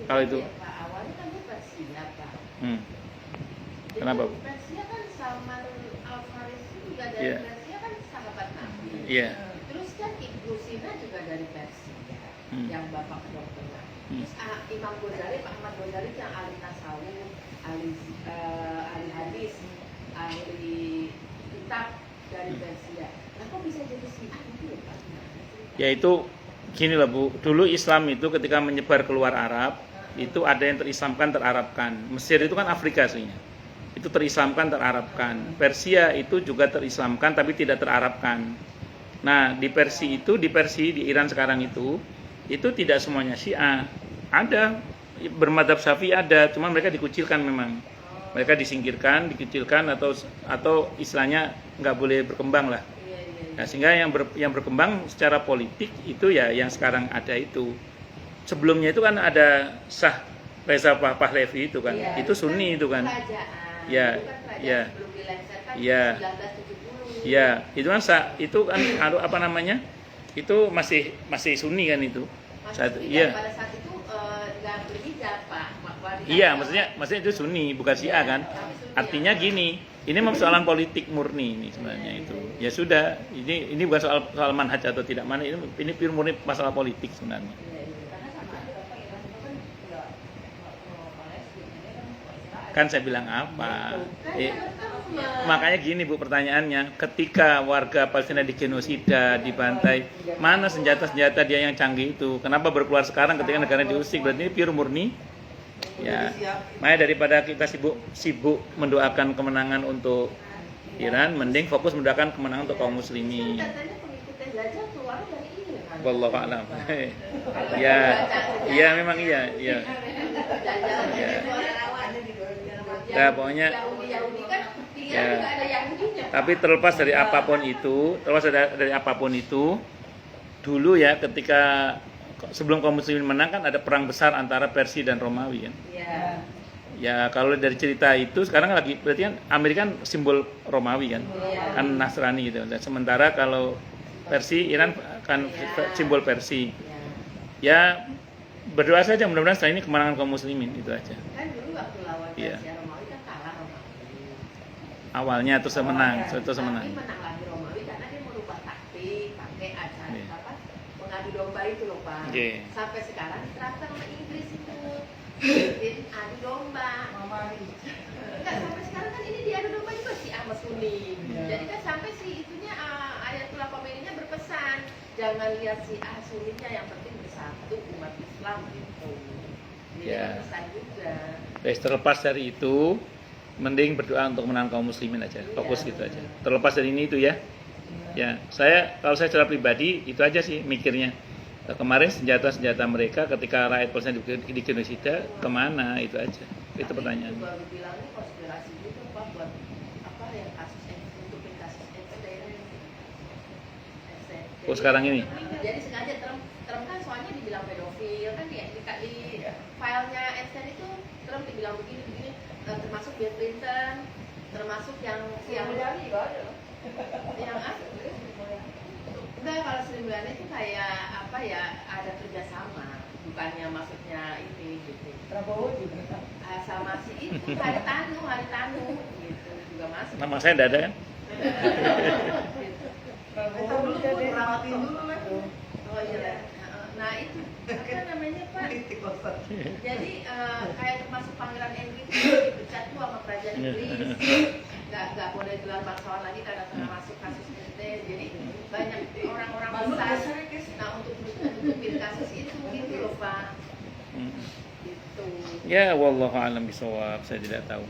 kalau itu. Pak, awalnya kan dia Persia, Pak. Kenapa, Bu? Persia kan Salman Al-Farisi juga dari Iya. Persia kan sahabat Nabi. Iya. Terus kan Ibnu Sina juga dari Persia, yang bapak kedokteran. Terus Imam Ghazali, Pak Ahmad Ghazali yang ahli tasawuf, ahli hadis, ahli kitab dari Persia. Nah, kok bisa jadi Syiah itu ya, Pak? Yaitu gini lah Bu, dulu Islam itu ketika menyebar keluar Arab, itu ada yang terislamkan, terarabkan. Mesir itu kan Afrika sebenarnya. Itu terislamkan, terarabkan. Persia itu juga terislamkan tapi tidak terarabkan. Nah, di Iran sekarang itu tidak semuanya Syiah. Ada bermadzhab Syafi'i ada, cuma mereka dikucilkan memang. Mereka disingkirkan, dikecilkan atau istilahnya nggak boleh berkembang lah. Nah, sehingga yang berkembang secara politik itu ya yang sekarang ada itu. Sebelumnya itu kan ada Shah Reza Pahlavi itu kan, itu Sunni itu kan. Ya, ya, ya, ya, itu kan itu kan apa namanya? Itu masih Sunni kan itu. Iya. Pada saat itu nggak berhijab, Pak. Iya, maksudnya itu Sunni, bukan Syiah kan. Artinya gini, ini persoalan politik murni ini sebenarnya itu. Ya sudah, ini bukan soal manhaj atau tidak mana, ini pure murni masalah politik sebenarnya. Kan saya bilang apa? Makanya gini Bu pertanyaannya, ketika warga Palestina digenosida, dibantai, mana senjata dia yang canggih itu? Kenapa baru keluar sekarang ketika negara diusik? Berarti ini pure murni Ya, makanya daripada kita sibuk mendoakan kemenangan untuk Iran, mending fokus mendoakan kemenangan untuk kaum muslimin. Katanya pengikutnya Dajjal keluar dari ini kan. Wallahu a'lam. Ya, iya memang iya. Dajjal Ya. keluar lawan. Ya, pokoknya Yahudi kan dia ya. juga ada Yahudinya. Tapi terlepas dari apapun itu, dulu ya ketika sebelum kaum muslimin menang kan ada perang besar antara Persia dan Romawi kan. Iya. Ya kalau dari cerita itu sekarang lagi berarti kan Amerika kan simbol Romawi kan, Iya. kan Nasrani gitu. Dan sementara kalau Persia Iran kan simbol Persia. Ya berdoa saja mudah-mudahan setelah ini kemenangan kaum muslimin itu aja. Kan dulu waktu lawan Iya. Persia Romawi kan kalah Romawi. Awalnya terus menang. Tapi menang lagi Romawi karena dia merubah taktik, pakai acara Iya. mengadu domba itu loh Pak. Iya. Sampai sekarang diterapkan sama Inggris itu. Bikin adu domba. Enggak, sampai sekarang kan ini diadu domba juga si Ahmad Sunni. Jadi kan sampai si itunya Ayatullah Khomeininya berpesan, jangan lihat si Sunninya, yang penting bersatu umat Islam gitu. Jadi Ya. berpesan juga. Terlepas dari itu, mending berdoa untuk menang kaum muslimin aja. Fokus gitu aja. Terlepas dari ini itu ya. Ya, kalau saya secara pribadi itu aja sih mikirnya. Kemarin senjata mereka ketika rakyat Palestina di genosida kemana itu aja. Itu pertanyaan. Baru bilang ini konspirasi juga Pak buat apa yang kasus tutupin kasus daerah SMP. Oh, sekarang ini? Jadi sengaja Trump kan soalnya dibilang pedofil kan di filenya Epstein itu Trump dibilang begini termasuk Bill Clinton, termasuk yang enggak, kalau Sri Mulyani itu kayak apa ya, ada kerjasama, bukannya maksudnya ini gitu. Prabowo juga. Sama si itu Haritanu gitu juga masuk. Nama saya tidak ada kan? Kita dulu pun rawatin dulu lah. Oh iya. Nah itu apa namanya Pak? Politik kotor. Jadi kayak termasuk Pangeran Henry itu dipecat tuh sama kerajaan Inggris. Nggak boleh gelar bangsawan lagi karena tengah masuk kasus ini. Jadi banyak orang-orang besar. Nah untuk nutupin kasus itu gitu loh Pak. Gitu. Ya, wallahu a'lam bishawab. Saya tidak tahu.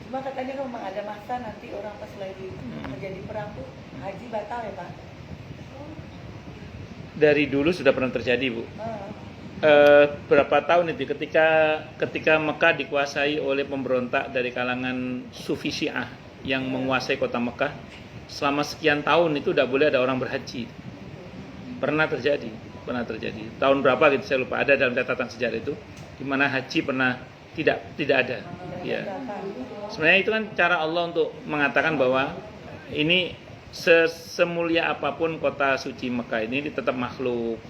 Cuma katanya kalau memang ada masa nanti orang pas lagi terjadi perang tuh haji batal ya Pak? Dari dulu sudah pernah terjadi, Bu. Berapa tahun itu ketika Mekah dikuasai oleh pemberontak dari kalangan Sufi Syiah yang menguasai kota Mekah, selama sekian tahun itu tidak boleh ada orang berhaji. Pernah terjadi. Tahun berapa gitu saya lupa, ada dalam catatan sejarah itu di mana haji pernah tidak ada. Ya. Sebenarnya itu kan cara Allah untuk mengatakan bahwa ini semulia apapun kota suci Mekah ini tetap makhluk.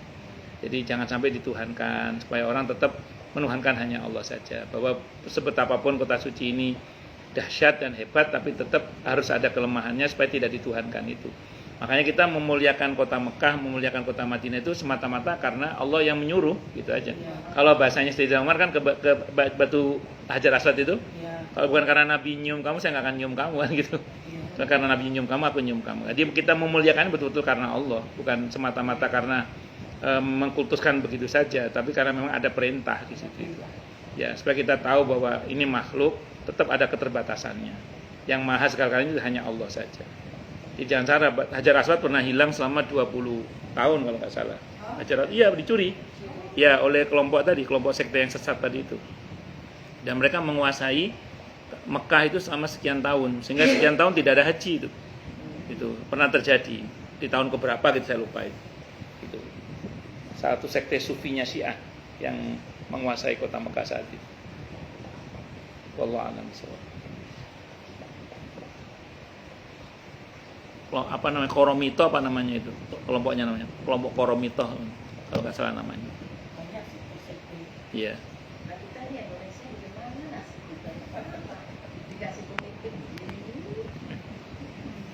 Jadi jangan sampai dituhankan, supaya orang tetap menuhankan hanya Allah saja. Bahwa sebetapapun kota suci ini dahsyat dan hebat, tapi tetap harus ada kelemahannya supaya tidak dituhankan itu. Makanya kita memuliakan kota Mekah, memuliakan kota Madinah itu semata-mata karena Allah yang menyuruh, gitu aja. Kalau bahasanya Sayyidina Umar kan ke batu Hajar Aswad itu, kalau bukan karena Nabi nyium kamu, saya nggak akan nyium kamu kan gitu. Karena Nabi nyium kamu, aku nyium kamu. Jadi kita memuliakan betul-betul karena Allah, bukan semata-mata karena mengkultuskan begitu saja, tapi karena memang ada perintah di situ. Ya, supaya kita tahu bahwa ini makhluk tetap ada keterbatasannya. Yang maha sekali-kali itu hanya Allah saja. Jadi jangan salah, Hajar Aswad pernah hilang selama 20 tahun kalau nggak salah. Hajar Aswad, iya dicuri. Ya oleh kelompok sekte yang sesat tadi itu. Dan mereka menguasai Mekah itu selama sekian tahun, sehingga sekian tahun tidak ada haji itu. Itu pernah terjadi di tahun keberapa gitu saya lupa itu. Itu satu sekte sufinya Syiah yang menguasai kota Mekah saat itu. Wallahu a'lam bishawab. Apa namanya, Koromito apa namanya itu kelompoknya, namanya kelompok Koromito kalau nggak salah namanya. Banyak sih sekte. Iya. Nah kita di Indonesia bagaimana nasib kita? Dikasih pemimpin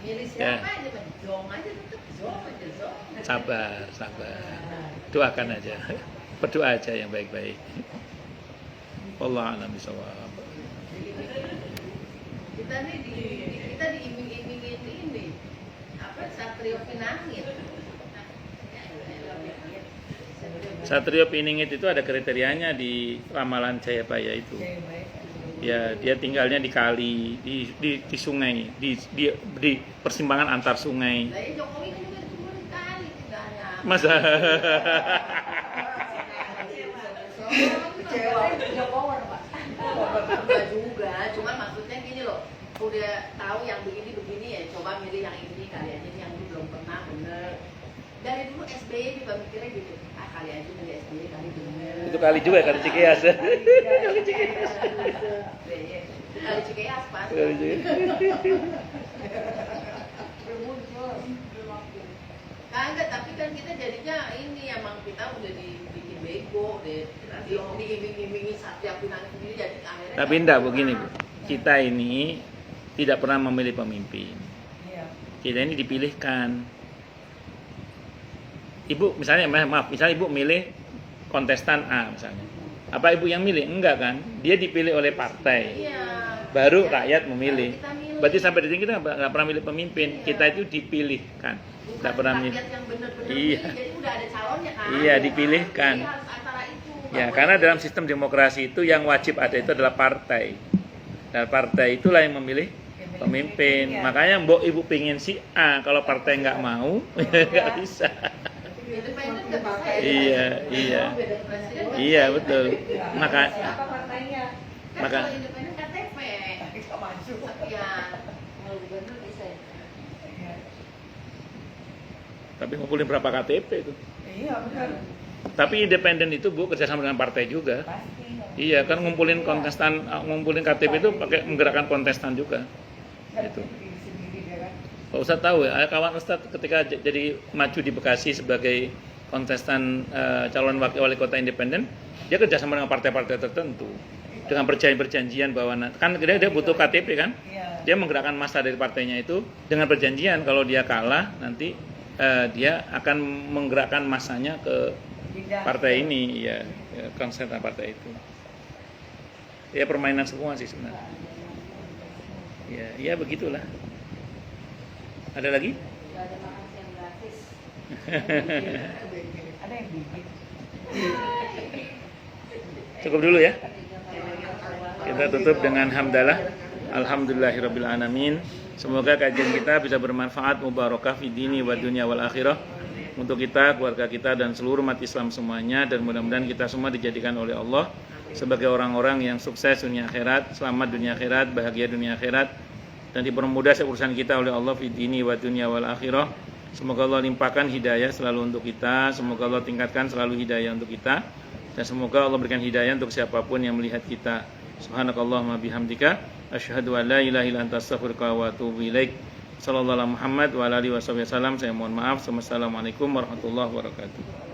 milih siapa aja, zong aja tetap zong. Sabar. Doakan aja. Berdoa aja yang baik-baik. Wallahu a'lam bishawab. Kita nih diiming-imingin ini apa, Satrio Pinangit. Satrio Satrio Piningit itu ada kriterianya di ramalan Jayabaya itu. Ya, dia tinggalnya di kali, di sungai, di persimpangan antar sungai. Lah ya Jokowi kan juga cuma di kali tinggalnya. Masa Kecewa. Jokowi, Pak. Enggak juga, cuman maksudnya gini loh, udah tahu yang begini ya, coba milih yang ini kali aja yang ini belum pernah bener. Dari dulu SBY juga mikirnya gitu, kali aja milih SBY kali bener. itu kali juga kali Cikeas. Kali Cikeas pas. Kali Cikeas. Kagak, tapi kan kita jadinya ini emang kita udah dibikin bego deh, diiming-imingi setiap pinang sendiri jadi akhirnya. Tapi enggak begini Bu, kita ini tidak pernah memilih pemimpin. Iya. Kita ini dipilihkan. Ibu misalnya, maaf, misalnya Ibu milih kontestan A misalnya. Apa Ibu yang milih? Enggak kan? Dia dipilih oleh partai. Iya. Baru Ya, rakyat memilih. kita milih. Berarti sampai di sini kita nggak pernah milih pemimpin. Iya. Kita itu dipilihkan. Bukan Nggak pernah milih. rakyat yang bener-bener Iya. milih, jadi udah ada calonnya kan. Iya, dipilihkan. Jadi harus antara itu. Ya, karena dalam sistem demokrasi itu yang wajib ada itu adalah partai. Dan partai itulah yang memilih pemimpin. Iya. Makanya mbok Ibu pingin si A, kalau partai nggak mau, nggak bisa. Independen nggak bisa ya? Iya, iya. Beda presiden nggak Iya, bisa. betul. Maka Apa partainya? Kan Maka- kalau independen KTP. Kita maju. Iya. Kalau gubernur bisa ya? Iya. tapi ngumpulin berapa KTP itu. Iya, benar. Tapi independen itu Bu kerjasama dengan partai juga. Pasti. Iya, kan ngumpulin kontestan, ngumpulin KTP itu pakai menggerakkan kontestan juga. Itu. Sendiri dia kan. Pak Ustadz tahu ya, kawan Ustadz ketika jadi maju di Bekasi sebagai kontestan calon wakil wali kota independen, dia kerjasama dengan partai-partai tertentu dengan perjanjian bahwa kan dia butuh KTP kan, Iya. dia menggerakkan massa dari partainya itu dengan perjanjian kalau dia kalah nanti dia akan menggerakkan massanya ke Pindah. partai ini, ya konsen partai itu. Ya permainan semua sih sebenarnya. Ya begitulah. Ada lagi? Nggak ada makan siang gratis. Ada yang bikin. Cukup dulu ya. Kita tutup dengan hamdalah. Alhamdulillahirabbil alamin. Semoga kajian kita bisa bermanfaat, mubarakah fi dini wa dunya wal akhirah untuk kita, keluarga kita dan seluruh umat Islam semuanya, dan mudah-mudahan kita semua dijadikan oleh Allah sebagai orang-orang yang sukses dunia akhirat, selamat dunia akhirat, bahagia dunia akhirat, dan dipermudah urusan kita oleh Allah fi dini wa dunya wal akhirah. Semoga Allah limpahkan hidayah selalu untuk kita, semoga Allah tingkatkan selalu hidayah untuk kita, dan semoga Allah berikan hidayah untuk siapapun yang melihat kita. Subhanakallahumma bihamdika asyhadu an la ilaha illa anta astaghfiruka wa atubu ilaik. Sallallahu alaihi Muhammad wa ala alihi wasallam. Saya mohon maaf. Wassalamualaikum warahmatullahi wabarakatuh.